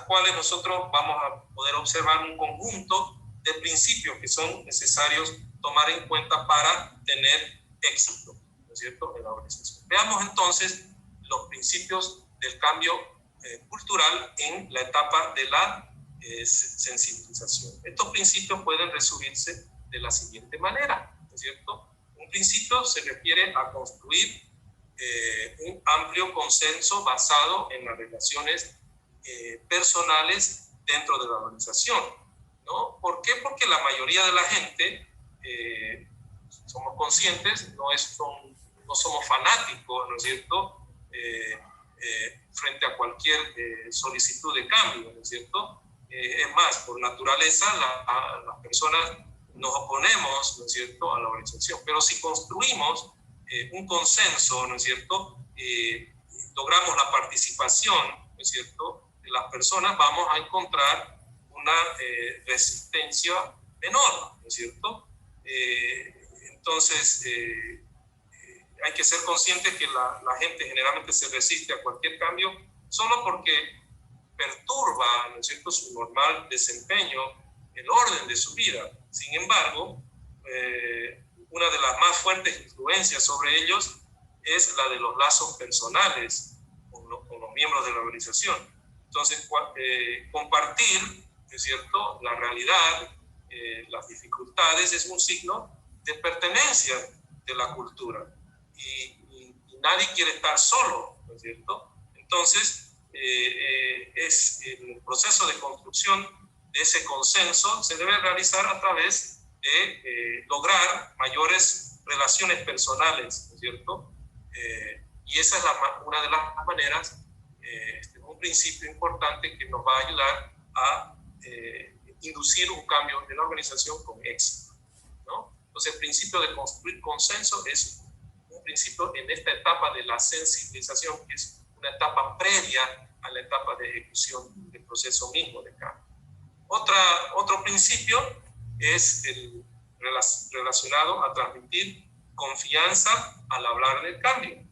cuales nosotros vamos a poder observar un conjunto de principios que son necesarios tomar en cuenta para tener éxito, ¿no es cierto?, en la organización. Veamos entonces los principios del cambio cultural en la etapa de la sensibilización. Estos principios pueden resumirse de la siguiente manera, ¿no es cierto? Un principio se refiere a construir un amplio consenso basado en las relaciones personales dentro de la organización, ¿no? ¿Por qué? Porque la mayoría de la gente, somos conscientes, no somos fanáticos, ¿no es cierto?, frente a cualquier solicitud de cambio, ¿no es cierto? Es más, por naturaleza, las personas nos oponemos, ¿no es cierto?, a la organización. Pero si construimos un consenso, ¿no es cierto?, logramos la participación, ¿no es cierto?, de las personas, vamos a encontrar una resistencia menor, ¿no es cierto? Entonces, hay que ser conscientes que la gente generalmente se resiste a cualquier cambio solo porque perturba, ¿no es cierto?, su normal desempeño, el orden de su vida. Sin embargo, una de las más fuertes influencias sobre ellos es la de los lazos personales con los miembros de la organización. Entonces, compartir, ¿no es cierto?, la realidad, las dificultades es un signo de pertenencia de la cultura. Y nadie quiere estar solo, ¿no es cierto? Entonces, es el proceso de construcción de ese consenso se debe realizar a través de lograr mayores relaciones personales, ¿no es cierto? Y esa es una de las maneras, un principio importante que nos va a ayudar a inducir un cambio de la organización con éxito, ¿no? Entonces, el principio de construir consenso es un principio en esta etapa de la sensibilización, que es una etapa previa a la etapa de ejecución del proceso mismo de cambio. Otro principio es el relacionado a transmitir confianza al hablar del cambio.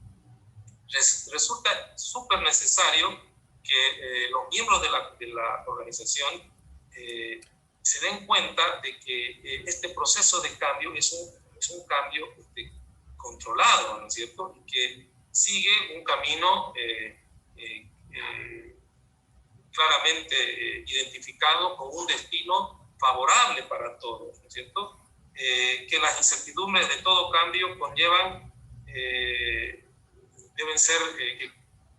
Resulta súper necesario que los miembros de la organización se den cuenta de que este proceso de cambio es un cambio controlado, ¿no es cierto? Y que sigue un camino claramente identificado con un destino favorable para todos, ¿no es cierto? Que las incertidumbres de todo cambio conllevan, deben ser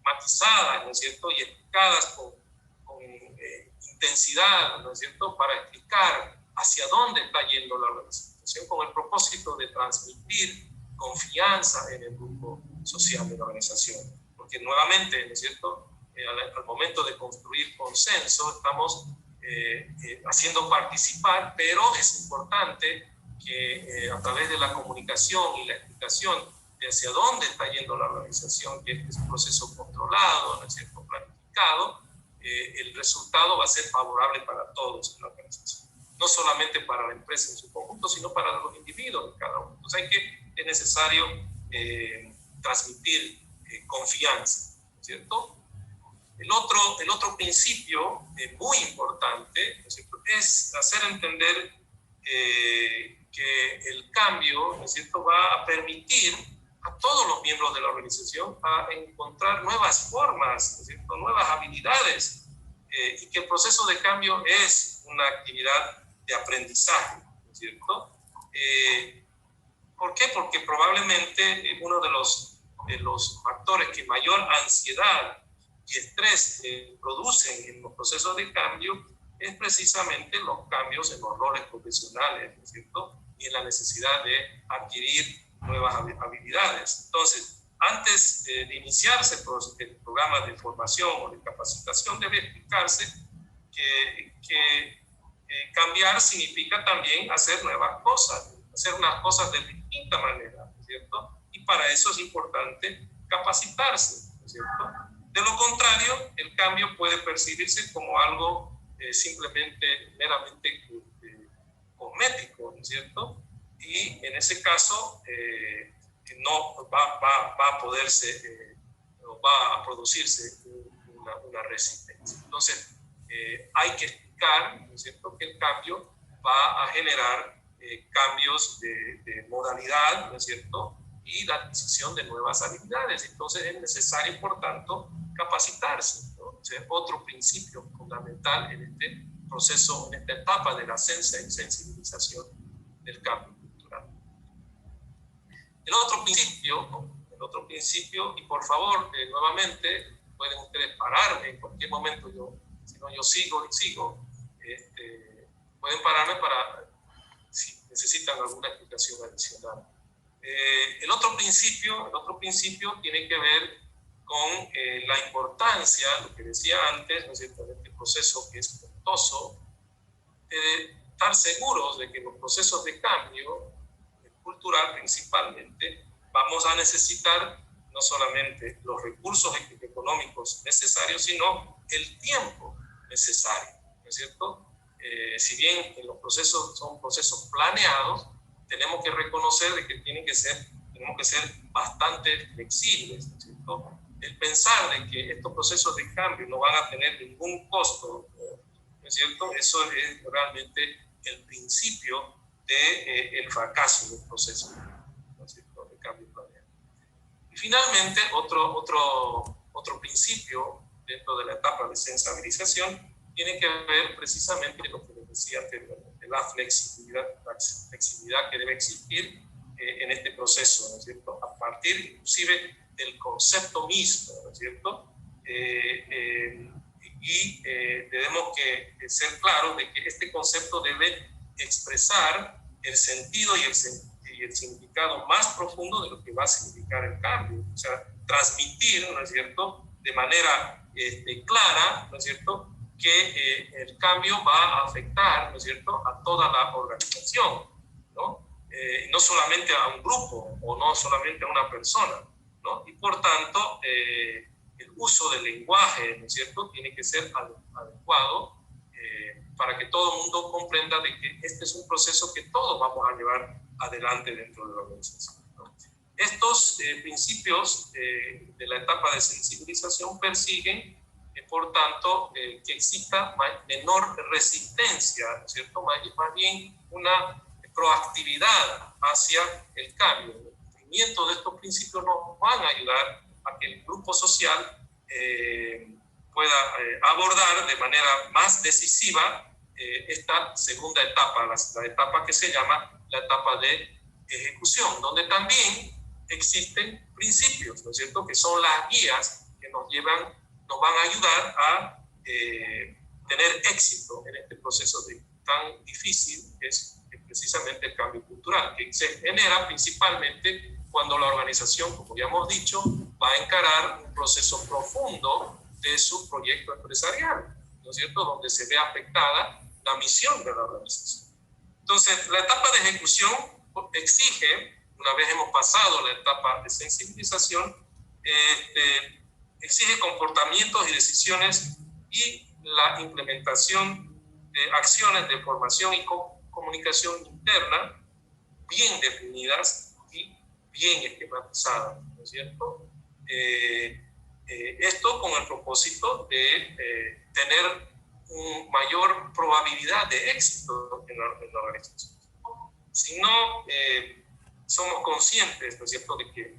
matizadas, ¿no es cierto?, y explicadas con intensidad, ¿no es cierto?, para explicar hacia dónde está yendo la organización, con el propósito de transmitir confianza en el grupo social de la organización. Porque nuevamente, ¿no es cierto?, al momento de construir consenso, estamos haciendo participar, pero es importante que a través de la comunicación y la explicación de hacia dónde está yendo la organización, que es un proceso controlado, ¿no es cierto?, planificado, el resultado va a ser favorable para todos en la organización. No solamente para la empresa en su conjunto, sino para los individuos de cada uno. Entonces es necesario transmitir confianza, ¿no es cierto? El otro principio muy importante, ¿no es cierto?, es hacer entender que el cambio, ¿no es cierto?, va a permitir a todos los miembros de la organización a encontrar nuevas formas, ¿no es cierto?, nuevas habilidades, y que el proceso de cambio es una actividad de aprendizaje, ¿no es cierto? ¿Por qué? Porque probablemente uno de los factores que mayor ansiedad y estrés producen en los procesos de cambio es precisamente los cambios en los roles profesionales, ¿no es cierto?, y en la necesidad de adquirir nuevas habilidades. Entonces, antes de iniciarse el programa de formación o de capacitación, debe explicarse que cambiar significa también hacer nuevas cosas, hacer unas cosas de distinta manera, ¿no es cierto? Y para eso es importante capacitarse, ¿no es cierto? De lo contrario, el cambio puede percibirse como algo simplemente, meramente cosmético, ¿no es cierto? Y en ese caso no va a poderse, va a producirse una resistencia. Entonces, hay que explicar, ¿no es cierto?, que el cambio va a generar cambios de modalidad, ¿no es cierto?, y la adquisición de nuevas habilidades. Entonces es necesario, por tanto, capacitarse, ¿no? O sea, otro principio fundamental en este proceso, en esta etapa de la sensibilización del cambio cultural. El otro principio, y por favor, nuevamente, pueden ustedes pararme en cualquier momento, si no yo sigo, pueden pararme para si necesitan alguna explicación adicional. El otro principio tiene que ver con la importancia, lo que decía antes, ¿no es cierto?, de este proceso que es costoso, de estar seguros de que los procesos de cambio cultural principalmente vamos a necesitar no solamente los recursos económicos necesarios, sino el tiempo necesario, ¿no es cierto? Si bien los procesos son procesos planeados, tenemos que reconocer de que tenemos que ser bastante flexibles, ¿no es cierto? El pensar de que estos procesos de cambio no van a tener ningún costo, ¿no es cierto? Eso es realmente el principio del fracaso del proceso, ¿no es cierto?, de cambio planeado. Y finalmente, otro principio dentro de la etapa de sensibilización, tiene que ver precisamente lo que les decía anteriormente, la flexibilidad que debe existir en este proceso, ¿no es cierto? A partir inclusive del concepto mismo, ¿no es cierto? Tenemos que ser claros de que este concepto debe expresar el sentido y el significado más profundo de lo que va a significar el cambio. O sea, transmitir, ¿no es cierto?, de manera clara, ¿no es cierto?, que el cambio va a afectar, ¿no es cierto?, a toda la organización, ¿no? No solamente a un grupo o no solamente a una persona, ¿no? Y por tanto, el uso del lenguaje, ¿no es cierto?, tiene que ser adecuado para que todo el mundo comprenda de que este es un proceso que todos vamos a llevar adelante dentro de la organización, ¿no? Estos principios de la etapa de sensibilización persiguen, por tanto, que exista menor resistencia, ¿no es cierto?, más bien una proactividad hacia el cambio. El cumplimiento de estos principios nos van a ayudar a que el grupo social pueda abordar de manera más decisiva esta segunda etapa, la etapa que se llama la etapa de ejecución, donde también existen principios, ¿no es cierto?, que son las guías que nos van a ayudar a tener éxito en este proceso tan difícil que es precisamente el cambio cultural, que se genera principalmente cuando la organización, como ya hemos dicho, va a encarar un proceso profundo de su proyecto empresarial, ¿no es cierto?, donde se ve afectada la misión de la organización. Entonces, la etapa de ejecución exige, una vez hemos pasado la etapa de sensibilización, exige comportamientos y decisiones y la implementación de acciones de formación y comunicación interna bien definidas y bien esquematizadas, ¿no es cierto? Esto con el propósito de tener una mayor probabilidad de éxito en la organización. Si no somos conscientes, ¿no es cierto?, de que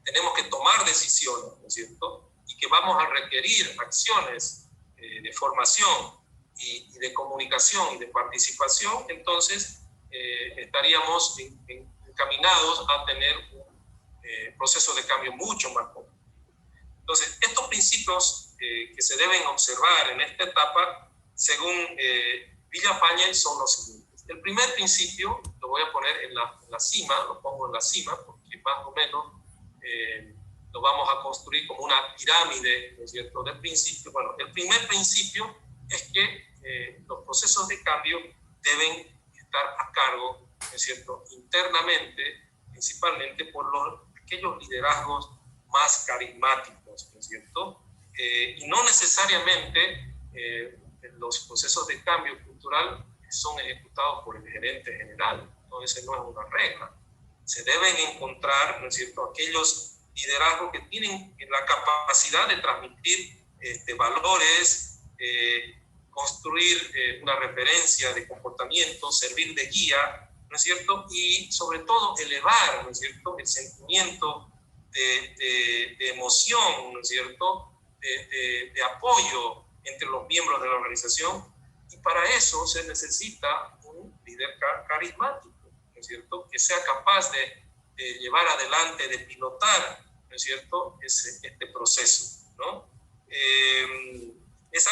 tenemos que tomar decisiones, ¿no es cierto?, y que vamos a requerir acciones de formación y de comunicación y de participación, entonces estaríamos encaminados a tener un proceso de cambio mucho más complejo. Entonces, estos principios que se deben observar en esta etapa, según Villafañe, son los siguientes. El primer principio lo voy a poner en la cima, lo pongo en la cima, porque más o menos lo vamos a construir como una pirámide, ¿no es cierto?, de principios. Bueno, el primer principio es que los procesos de cambio deben estar a cargo, ¿no es cierto?, internamente, principalmente por aquellos liderazgos más carismáticos, ¿no es cierto? Y no necesariamente los procesos de cambio cultural son ejecutados por el gerente general, ¿no? Esa no es una regla. Se deben encontrar, ¿no es cierto?, aquellos liderazgos que tienen la capacidad de transmitir valores, construir una referencia de comportamiento, servir de guía, ¿no es cierto?, y sobre todo elevar, ¿no es cierto?, el sentimiento de emoción, ¿no es cierto?, de apoyo entre los miembros de la organización, y para eso se necesita un líder carismático, ¿no es cierto?, que sea capaz de llevar adelante, de pilotar, ¿no es cierto?, este proceso, ¿no? Es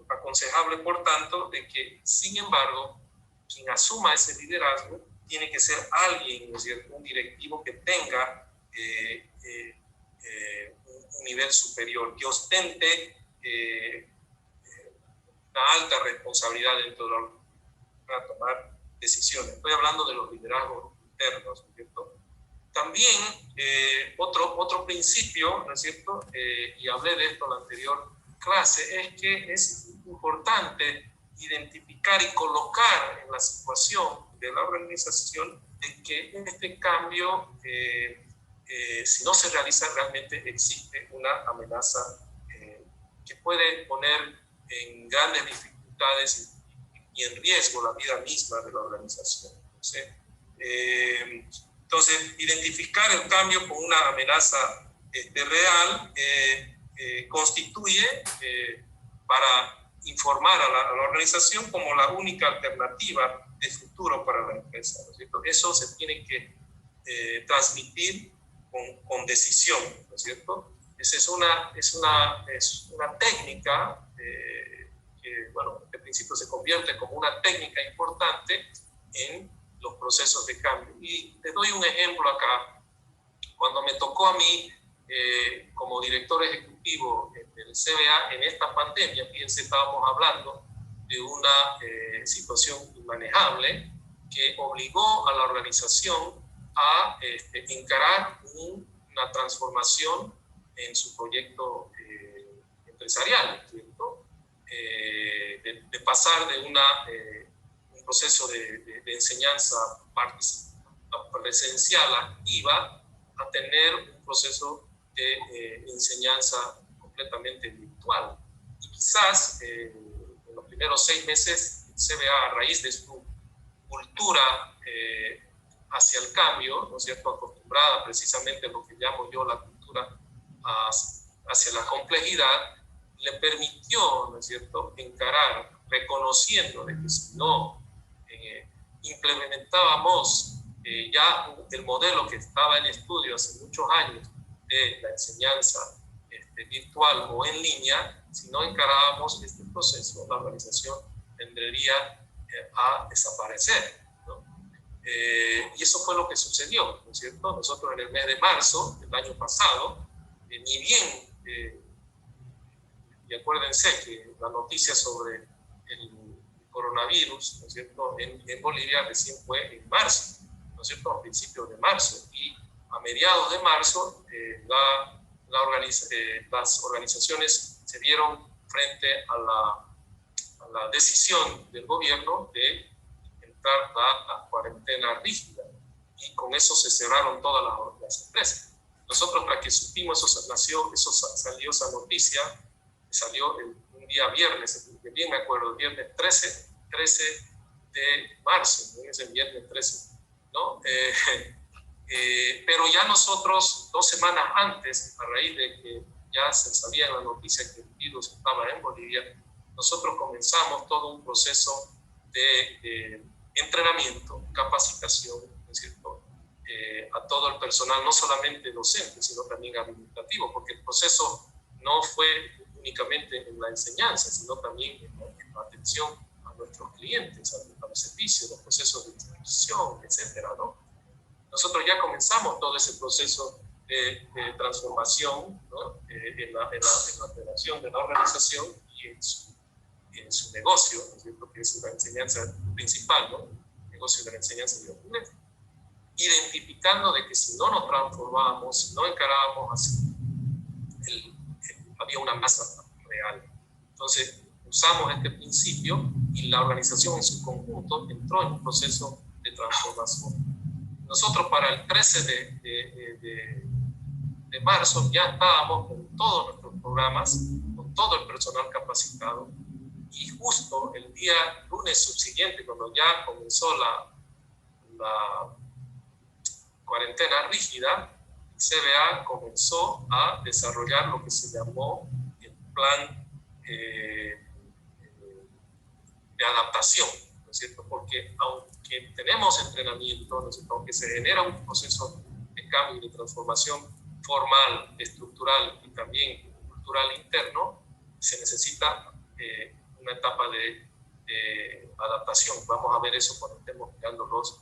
aconsejable, por tanto, de que, sin embargo, quien asuma ese liderazgo tiene que ser alguien, ¿no es cierto?, un directivo que tenga un nivel superior, que ostente una alta responsabilidad dentro de para tomar decisiones. Estoy hablando de los liderazgos internos, ¿no es cierto? También otro principio, ¿no es cierto?, y hablé de esto en la anterior clase, es que es importante identificar y colocar en la situación de la organización de que este cambio, si no se realiza, realmente existe una amenaza que puede poner en grandes dificultades y en riesgo la vida misma de la organización. Entonces, identificar el cambio como una amenaza real constituye para informar a la organización como la única alternativa de futuro para la empresa, ¿no es cierto? Eso se tiene que transmitir con decisión, ¿no es cierto? Esa es una técnica que, bueno, en principio se convierte como una técnica importante en los procesos de cambio. Y te doy un ejemplo acá. Cuando me tocó a mí como director ejecutivo del CBA en esta pandemia, fíjense, estábamos hablando de una situación inmanejable que obligó a la organización a encarar una transformación en su proyecto empresarial, ¿cierto? De pasar de un proceso de enseñanza presencial activa a tener un proceso de enseñanza completamente virtual. Y quizás en los primeros 6 meses el CBA, a raíz de su cultura hacia el cambio, ¿no es cierto?, acostumbrada precisamente a lo que llamo yo la cultura hacia la complejidad, le permitió, ¿no es cierto?, encarar, reconociendo de que si no implementábamos ya el modelo que estaba en estudio hace muchos años de la enseñanza virtual o en línea, si no encarábamos este proceso, la organización tendería a desaparecer, ¿no? Y eso fue lo que sucedió, ¿no es cierto? Nosotros en el mes de marzo del año pasado, ni bien, y acuérdense que la noticia sobre el coronavirus, ¿no es cierto?, en Bolivia recién fue en marzo, ¿no es cierto?, a principios de marzo, y a mediados de marzo las organizaciones se vieron frente a la decisión del gobierno de entrar a la cuarentena rígida, y con eso se cerraron todas las empresas. Nosotros, para que supimos, salió esa noticia, salió un día viernes, que bien me acuerdo, el viernes 13 de marzo, ¿no? Es el viernes 13, ¿no? Pero ya nosotros, 2 semanas antes, a raíz de que ya se sabía en la noticia que el virus estaba en Bolivia, nosotros comenzamos todo un proceso de entrenamiento, capacitación, ¿no es cierto?, a todo el personal, no solamente docente, sino también administrativo, porque el proceso no fue únicamente en la enseñanza, sino también en la atención a nuestros clientes, a los servicios, los procesos de distribución, etcétera, ¿no? Nosotros ya comenzamos todo ese proceso de transformación, ¿no?, en la operación de la organización y en su negocio, ¿no es cierto?, que es la enseñanza principal, ¿no?, el negocio de la enseñanza y la docencia, identificando de que si no nos transformábamos, si no encarábamos así, había una masa real. Entonces, usamos este principio y la organización en su conjunto entró en un proceso de transformación. Nosotros para el 13 de marzo ya estábamos con todos nuestros programas, con todo el personal capacitado, y justo el día lunes subsiguiente, cuando ya comenzó la cuarentena rígida, el CBA comenzó a desarrollar lo que se llamó el plan de adaptación, ¿no es cierto? Porque aunque tenemos entrenamiento, ¿no es cierto?, aunque se genera un proceso de cambio y de transformación formal, estructural y también cultural interno, se necesita una etapa de adaptación. Vamos a ver eso cuando estemos creando los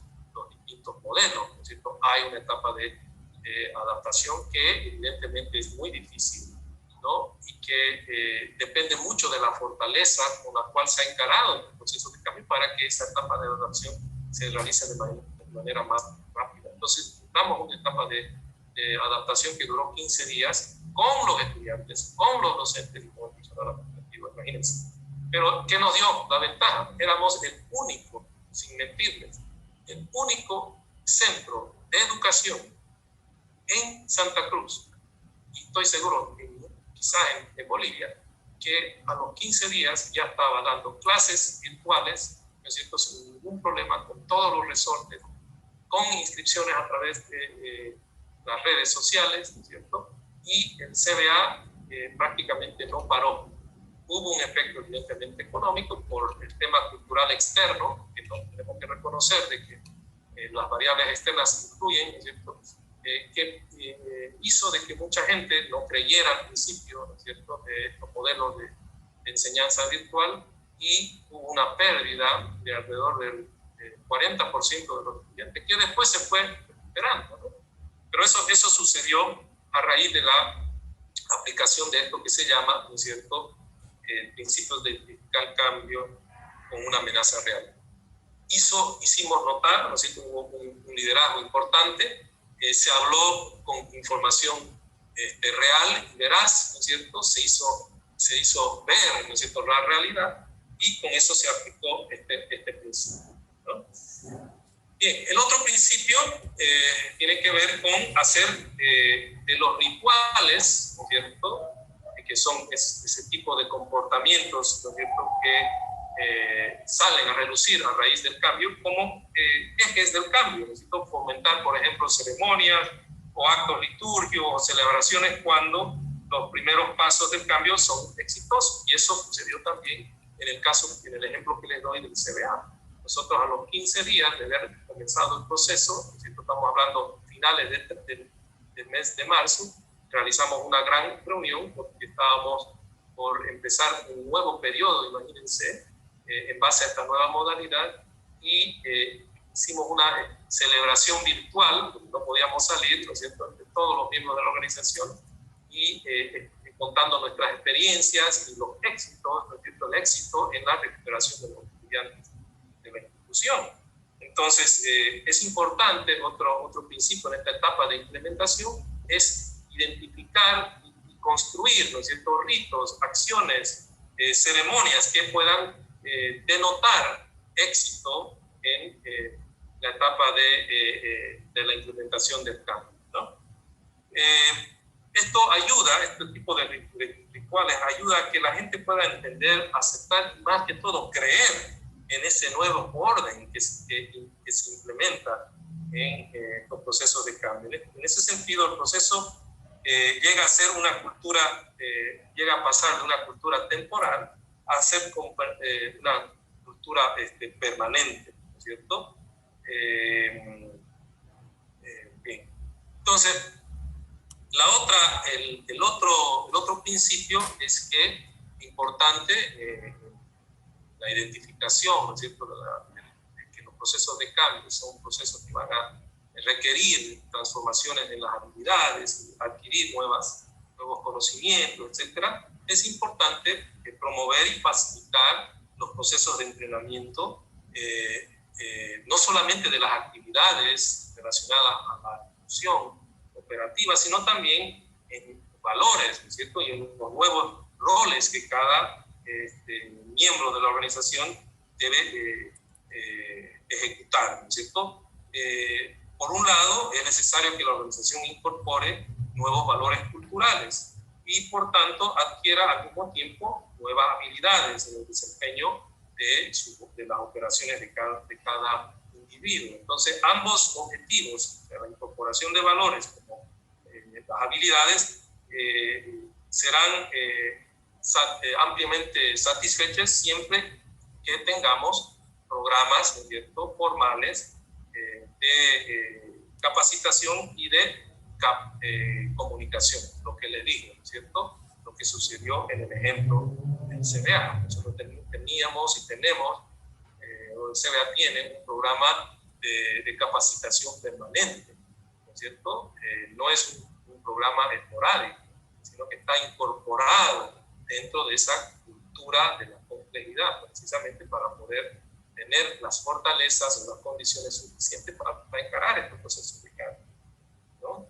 distintos modelos, ¿no es cierto? Hay una etapa de adaptación que evidentemente es muy difícil, ¿no?, y que depende mucho de la fortaleza con la cual se ha encarado el proceso de cambio para que esa etapa de adaptación se realice de manera más rápida. Entonces, estamos en una etapa de adaptación que duró 15 días con los estudiantes, con los docentes y con el personal administrativo, imagínense. Pero, ¿qué nos dio la ventaja? Éramos el único, sin mentirles, el único centro de educación en Santa Cruz, y estoy seguro que quizá en Bolivia, que a los 15 días ya estaba dando clases virtuales, ¿no es cierto?, sin ningún problema, con todos los resortes, con inscripciones a través de las redes sociales, ¿no es cierto?, y el CBA prácticamente no paró. Hubo un efecto evidentemente económico por el tema cultural externo, que no tenemos que reconocer de que las variables externas influyen, ¿no es cierto? Que hizo de que mucha gente no creyera al principio, ¿no es cierto?, de estos modelos de enseñanza virtual, y hubo una pérdida de alrededor del 40% de los estudiantes, que después se fue recuperando, ¿no? Pero eso sucedió a raíz de la aplicación de esto que se llama, ¿no es cierto?, principios de identificar cambio con una amenaza real. Hicimos notar, ¿no es cierto?, hubo un liderazgo importante, se habló con información real y veraz, ¿no es cierto?, se hizo ver, ¿no es cierto?, la realidad, y con eso se aplicó este principio, ¿no? Bien, el otro principio tiene que ver con hacer de los rituales, ¿no es cierto?, que son ese tipo de comportamientos, ¿no es cierto?, que salen a relucir a raíz del cambio, como ejes del cambio. Necesito fomentar, por ejemplo, ceremonias o actos litúrgicos o celebraciones cuando los primeros pasos del cambio son exitosos. Y eso sucedió también en el ejemplo que les doy del CBA. Nosotros a los 15 días de haber comenzado el proceso, estamos hablando finales del mes de marzo, realizamos una gran reunión porque estábamos por empezar un nuevo periodo, imagínense, en base a esta nueva modalidad, y hicimos una celebración virtual, porque no podíamos salir, ¿no es cierto?, de todos los miembros de la organización, y contando nuestras experiencias y los éxitos, ¿no es cierto?, el éxito en la recuperación de los estudiantes de la institución. Entonces, es importante, otro principio en esta etapa de implementación es identificar y construir, ¿no es cierto?, ritos, acciones, ceremonias que puedan denotar éxito en la etapa de la implementación del cambio, ¿no? Esto ayuda, este tipo de rituales ayuda a que la gente pueda entender, aceptar y más que todo creer en ese nuevo orden que se implementa en los procesos de cambio. En ese sentido, el proceso llega a ser una cultura, llega a pasar de una cultura temporal a ser una cultura permanente, ¿no es cierto? Bien. Entonces, el otro principio es que importante la identificación, ¿no es cierto?, de que los procesos de cambio son procesos que van a requerir transformaciones en las habilidades, adquirir nuevos conocimientos, etcétera. Es importante promover y facilitar los procesos de entrenamiento, no solamente de las actividades relacionadas a la institución operativa, sino también en valores, ¿no es cierto?, y en los nuevos roles que cada miembro de la organización debe ejecutar, ¿no es cierto? Por un lado, es necesario que la organización incorpore nuevos valores culturales y, por tanto, adquiera al mismo tiempo nuevas habilidades en el desempeño de las operaciones de cada individuo. Entonces, ambos objetivos, la incorporación de valores como las habilidades, serán ampliamente satisfechas siempre que tengamos programas, ¿no es cierto?, formales de capacitación y de comunicación, lo que les digo, ¿no es cierto?, lo que sucedió en el ejemplo del CBA. Nosotros teníamos y tenemos, el CBA tiene un programa de capacitación permanente, ¿no es cierto? No es un programa esporádico, sino que está incorporado dentro de esa cultura de la complejidad, precisamente para poder tener las fortalezas o las condiciones suficientes para encarar estos procesos de cambio, ¿no?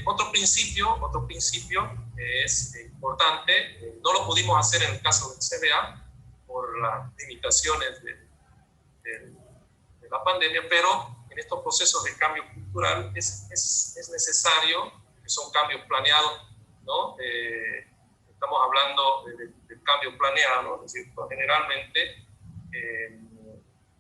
Otro principio es importante, no lo pudimos hacer en el caso del CBA por las limitaciones de la pandemia, pero en estos procesos de cambio cultural es necesario, que son cambios planeados, ¿no? Estamos hablando del cambio planeado, es decir, generalmente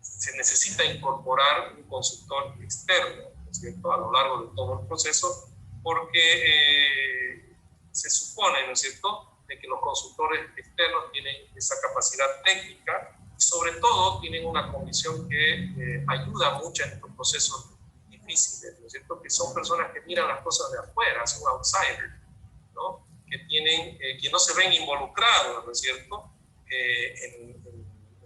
se necesita incorporar un consultor externo, ¿no es cierto?, a lo largo de todo el proceso, porque se supone, ¿no es cierto?, de que los consultores externos tienen esa capacidad técnica y sobre todo tienen una condición que ayuda mucho en estos procesos difíciles, ¿no es cierto?, que son personas que miran las cosas de afuera, son outsiders, ¿no?, que no se ven involucrados, ¿no es cierto?, en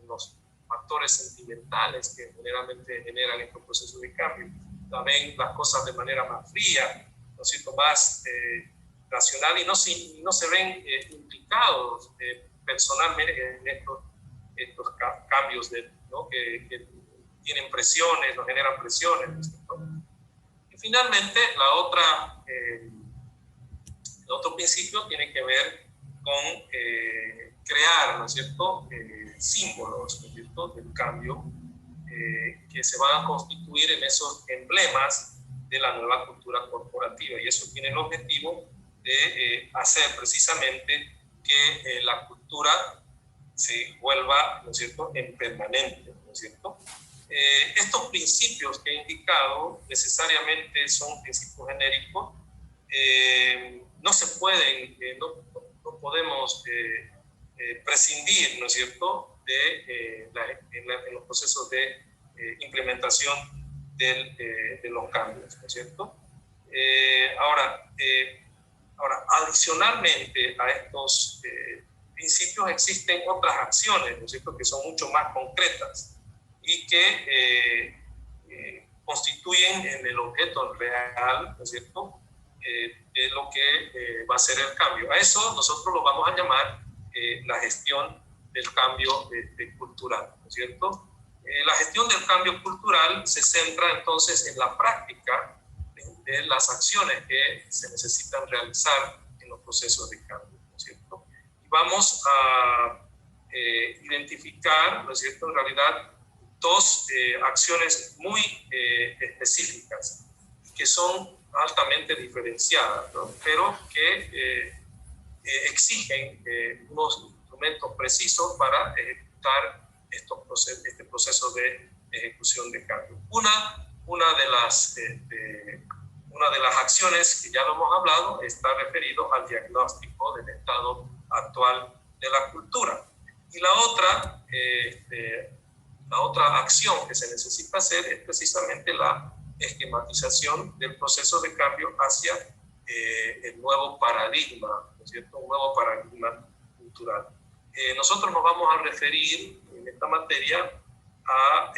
los factores sentimentales que generalmente generan estos procesos de cambio. También las cosas de manera más fría, ¿no es cierto?, más racional, y no se ven implicados personalmente en estos cambios ¿no?, que tienen presiones, nos generan presiones, ¿no es cierto? Y finalmente, el otro principio tiene que ver con crear, ¿no es cierto?, símbolos, ¿no es cierto?, del cambio que se van a constituir en esos emblemas de la nueva cultura corporativa. Y eso tiene el objetivo de hacer precisamente que la cultura se vuelva, ¿no es cierto?, en permanente, ¿no es cierto? Estos principios que he indicado necesariamente son principios genéricos. No se pueden, no podemos prescindir, ¿no es cierto?, en los procesos de implementación de los cambios, ¿no es cierto? Ahora, adicionalmente a estos principios existen otras acciones, ¿no es cierto?, que son mucho más concretas y que constituyen en el objeto real, ¿no es cierto?, de lo que va a ser el cambio. A eso nosotros lo vamos a llamar la gestión del cambio cultural, ¿no es cierto? La gestión del cambio cultural se centra entonces en la práctica de las acciones que se necesitan realizar en los procesos de cambio, ¿no es cierto? Y vamos a identificar, ¿no es cierto?, en realidad dos acciones muy específicas que son altamente diferenciadas, ¿no?, pero que exigen unos instrumentos precisos para ejecutar este proceso de ejecución de cambio. Una de las acciones que ya lo hemos hablado está referido al diagnóstico del estado actual de la cultura. Y la otra acción que se necesita hacer es precisamente la esquematización del proceso de cambio hacia el nuevo paradigma, ¿no es cierto?, un nuevo paradigma cultural. Nosotros nos vamos a referir en esta materia a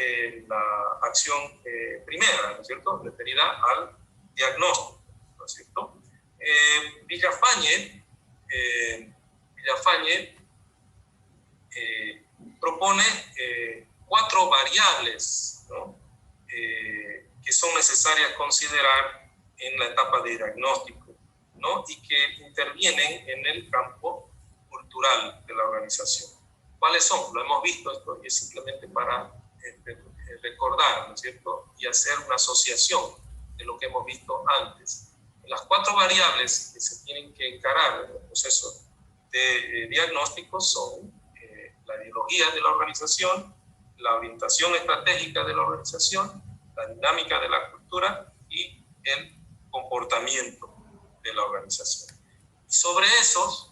la acción primera, ¿no es cierto?, referida al diagnóstico, ¿no es cierto? Villafañe propone 4 variables, ¿no?, que son necesarias considerar en la etapa de diagnóstico, ¿no?, y que intervienen en el campo cultural de la organización. ¿Cuáles son? Lo hemos visto, esto es simplemente para recordar, ¿no es cierto?, y hacer una asociación de lo que hemos visto antes. Las 4 variables que se tienen que encarar en el proceso de diagnóstico son la ideología de la organización, la orientación estratégica de la organización, la dinámica de la cultura y el comportamiento de la organización. Y sobre esos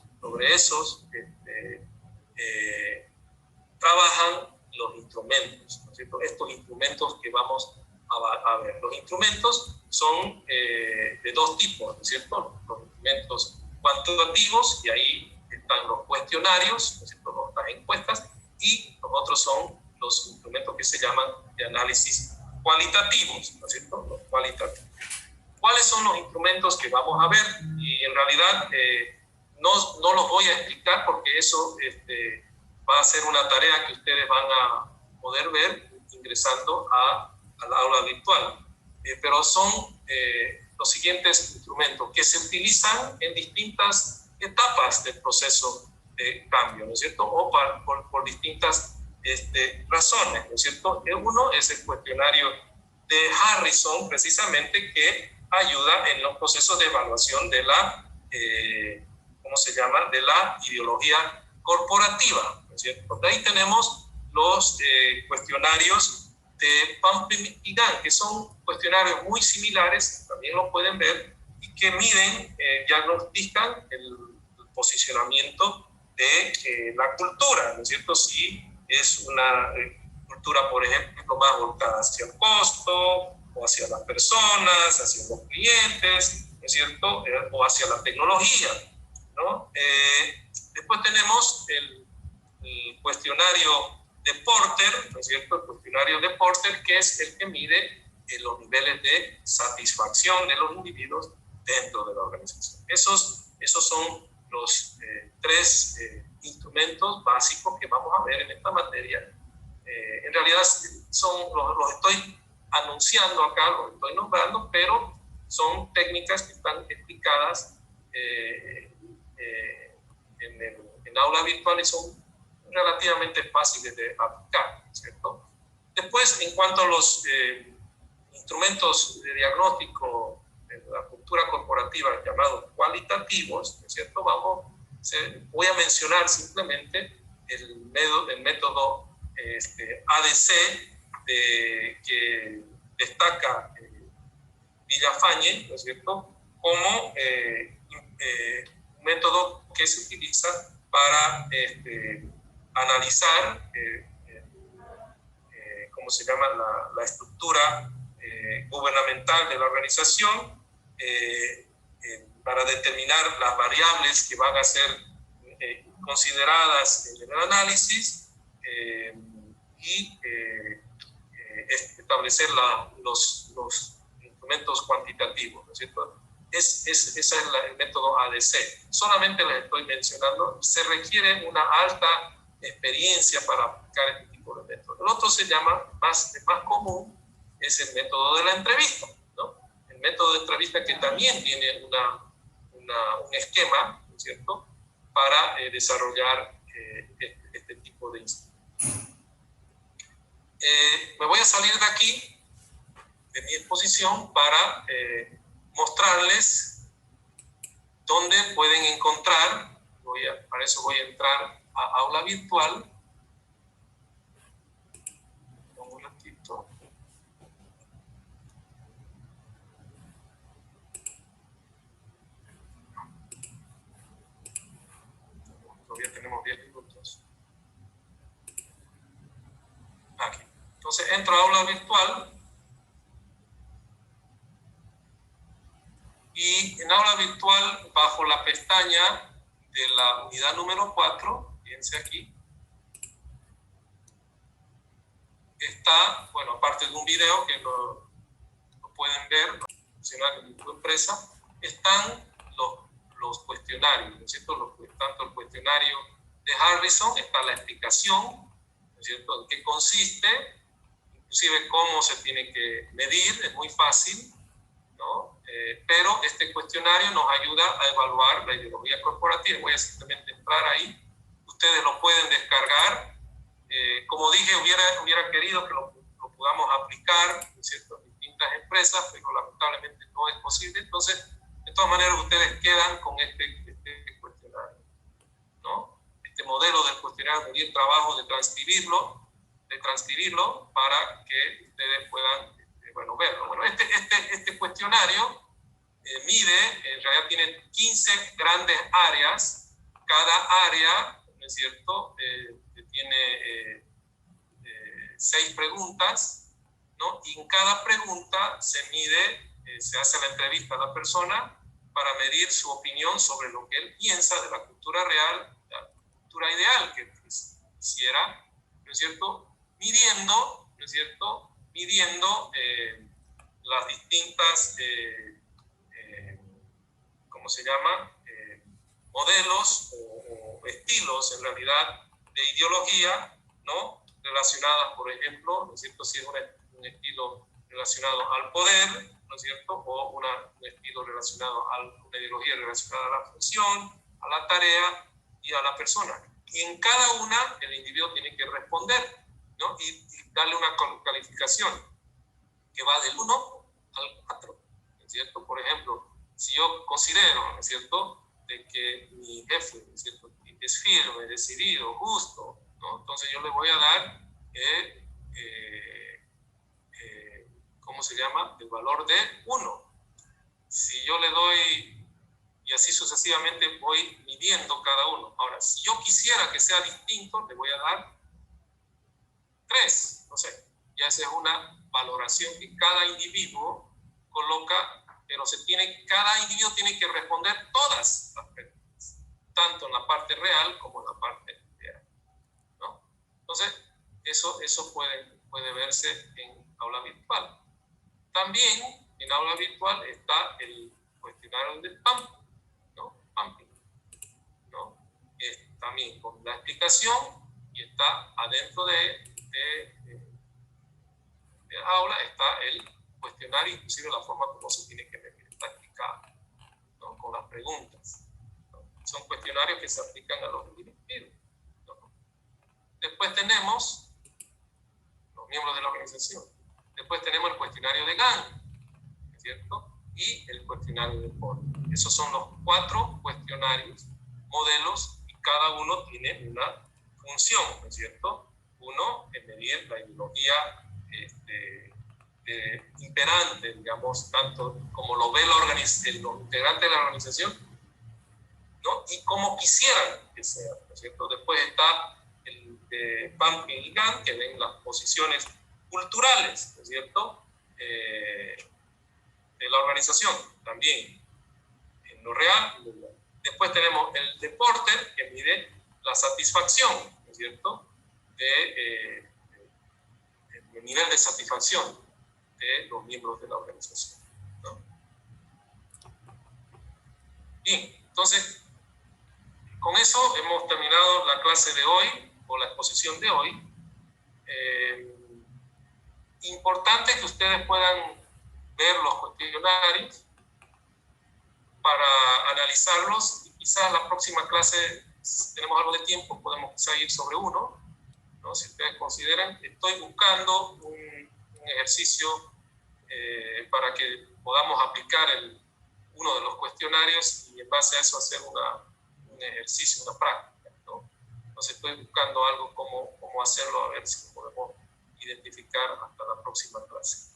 trabajan los instrumentos, ¿no es cierto?, estos instrumentos que vamos a ver. Los instrumentos son de 2 tipos, ¿no es cierto?, los instrumentos cuantitativos, y ahí están los cuestionarios, ¿no es cierto?, las encuestas, y los otros son los instrumentos que se llaman de análisis cualitativos, ¿no es cierto?, los cualitativos. ¿Cuáles son los instrumentos que vamos a ver? Y en realidad no los voy a explicar porque eso va a ser una tarea que ustedes van a poder ver ingresando al aula virtual. Pero son los siguientes instrumentos que se utilizan en distintas etapas del proceso de cambio, ¿no es cierto?, o por distintas razones, ¿no es cierto? Uno es el cuestionario de Harrison, precisamente, que ayuda en los procesos de evaluación de la, de la ideología corporativa, ¿no es cierto? De ahí tenemos los cuestionarios de Pump y Gann, que son cuestionarios muy similares, también lo pueden ver, y y que miden, diagnostican el posicionamiento de la cultura, ¿no es cierto? Si es una cultura, por ejemplo, más volcada hacia el costo, o hacia las personas, hacia los clientes, ¿no es cierto? O hacia la tecnología, ¿no? Después tenemos el cuestionario de Porter, ¿no es cierto? El cuestionario de Porter, que es el que mide los niveles de satisfacción de los individuos dentro de la organización. Esos son los tres instrumentos básicos que vamos a ver en esta materia. En realidad los estoy anunciando acá, los estoy nombrando, pero son técnicas que están explicadas en aula virtual y son relativamente fáciles de aplicar, ¿cierto? Después, en cuanto a los instrumentos de diagnóstico de la cultura corporativa llamados cualitativos, ¿cierto? Voy a mencionar simplemente el método ADC que destaca Villafañe, ¿no es cierto?, como un método que se utiliza para analizar ¿cómo se llama? La estructura gubernamental de la organización, para determinar las variables que van a ser consideradas en el análisis y establecer los instrumentos cuantitativos, ¿no es cierto? Ese es el método ADC. Solamente les estoy mencionando, se requiere una alta experiencia para aplicar este tipo de métodos. El otro se llama, más común, es el método de la entrevista, ¿no? El método de entrevista que también tiene un esquema, ¿no es cierto?, para desarrollar este tipo de instrumentos. Me voy a salir de aquí, de mi exposición, para mostrarles dónde pueden encontrar, para eso voy a entrar a aula virtual. Un momentito. Todavía tenemos 10 minutos. Aquí. Entonces entro a aula virtual. Y en aula virtual, bajo la pestaña de la unidad número 4, fíjense aquí, está, bueno, aparte de un video que lo pueden ver, en tu empresa, están los cuestionarios, ¿no es cierto? Tanto el cuestionario de Harrison, está la explicación, ¿no es cierto?, en qué consiste, inclusive cómo se tiene que medir, es muy fácil, ¿no? Pero este cuestionario nos ayuda a evaluar la ideología corporativa. Voy a simplemente entrar ahí. Ustedes lo pueden descargar. Como dije, hubiera querido que lo podamos aplicar en ciertas distintas empresas, pero lamentablemente no es posible. Entonces, de todas maneras, ustedes quedan con este cuestionario, ¿no? Este modelo del cuestionario, me di el trabajo de transcribirlo para que ustedes puedan verlo. Bueno, este cuestionario mide, en realidad tiene 15 grandes áreas. Cada área, ¿no es cierto?, tiene 6 preguntas, ¿no? Y en cada pregunta se mide, se hace la entrevista a la persona para medir su opinión sobre lo que él piensa de la cultura real, la cultura ideal que quisiera, ¿no es cierto?, midiendo, ¿no es cierto?, las distintas, ¿cómo se llama?, modelos o estilos, en realidad, de ideología, ¿no?, relacionadas, por ejemplo, ¿no es cierto?, si es un estilo relacionado al poder, ¿no es cierto?, o un estilo relacionado a una ideología relacionada a la función, a la tarea y a la persona. Y en cada una el individuo tiene que responder, ¿no?, y darle una calificación que va del 1 al 4, ¿no es cierto? Por ejemplo, si yo considero, ¿no es cierto?, de que mi jefe, ¿no es cierto?, es firme, decidido, justo, ¿no?, entonces yo le voy a dar, ¿cómo se llama?, el valor de 1. si yo le doy, y así sucesivamente voy midiendo cada uno. Ahora, si yo quisiera que sea distinto, le voy a dar 3, no sé. Ya esa es una valoración que cada individuo coloca, pero cada individuo tiene que responder todas las preguntas, tanto en la parte real como en la parte ideal, ¿no? Entonces, eso puede verse en aula virtual. También en aula virtual está el cuestionario del PAMP, ¿no? PAMPing, ¿no? También con la explicación, y está adentro de aula está el cuestionario, inclusive la forma como se tiene que medir, está explicado, ¿no? Con las preguntas, ¿no? Son cuestionarios que se aplican a los individuos, ¿no? Después tenemos los miembros de la organización. Después tenemos el cuestionario de GAN, ¿no es cierto? Y el cuestionario de POR. Esos son los 4 cuestionarios, modelos, y cada uno tiene una función, ¿no es cierto? Uno es medir la ideología imperante, digamos, tanto como lo ve los integrantes de la organización, ¿no? Y como quisieran que sea, ¿no es cierto? Después está el PAMPing y GAN, que ven las posiciones culturales, ¿no es cierto? De la organización, también en lo real y lo real. Después tenemos el de Porter, que mide la satisfacción, ¿no es cierto? El nivel de satisfacción de los miembros de la organización, ¿no? Bien, entonces, con eso hemos terminado la clase de hoy, o la exposición de hoy. Importante que ustedes puedan ver los cuestionarios para analizarlos, y quizás la próxima clase, si tenemos algo de tiempo, podemos quizás ir sobre uno, ¿no? Si ustedes consideran, estoy buscando un ejercicio para que podamos aplicar uno de los cuestionarios, y en base a eso hacer un ejercicio, una práctica, ¿no? Entonces estoy buscando algo cómo hacerlo, a ver si lo podemos identificar hasta la próxima clase.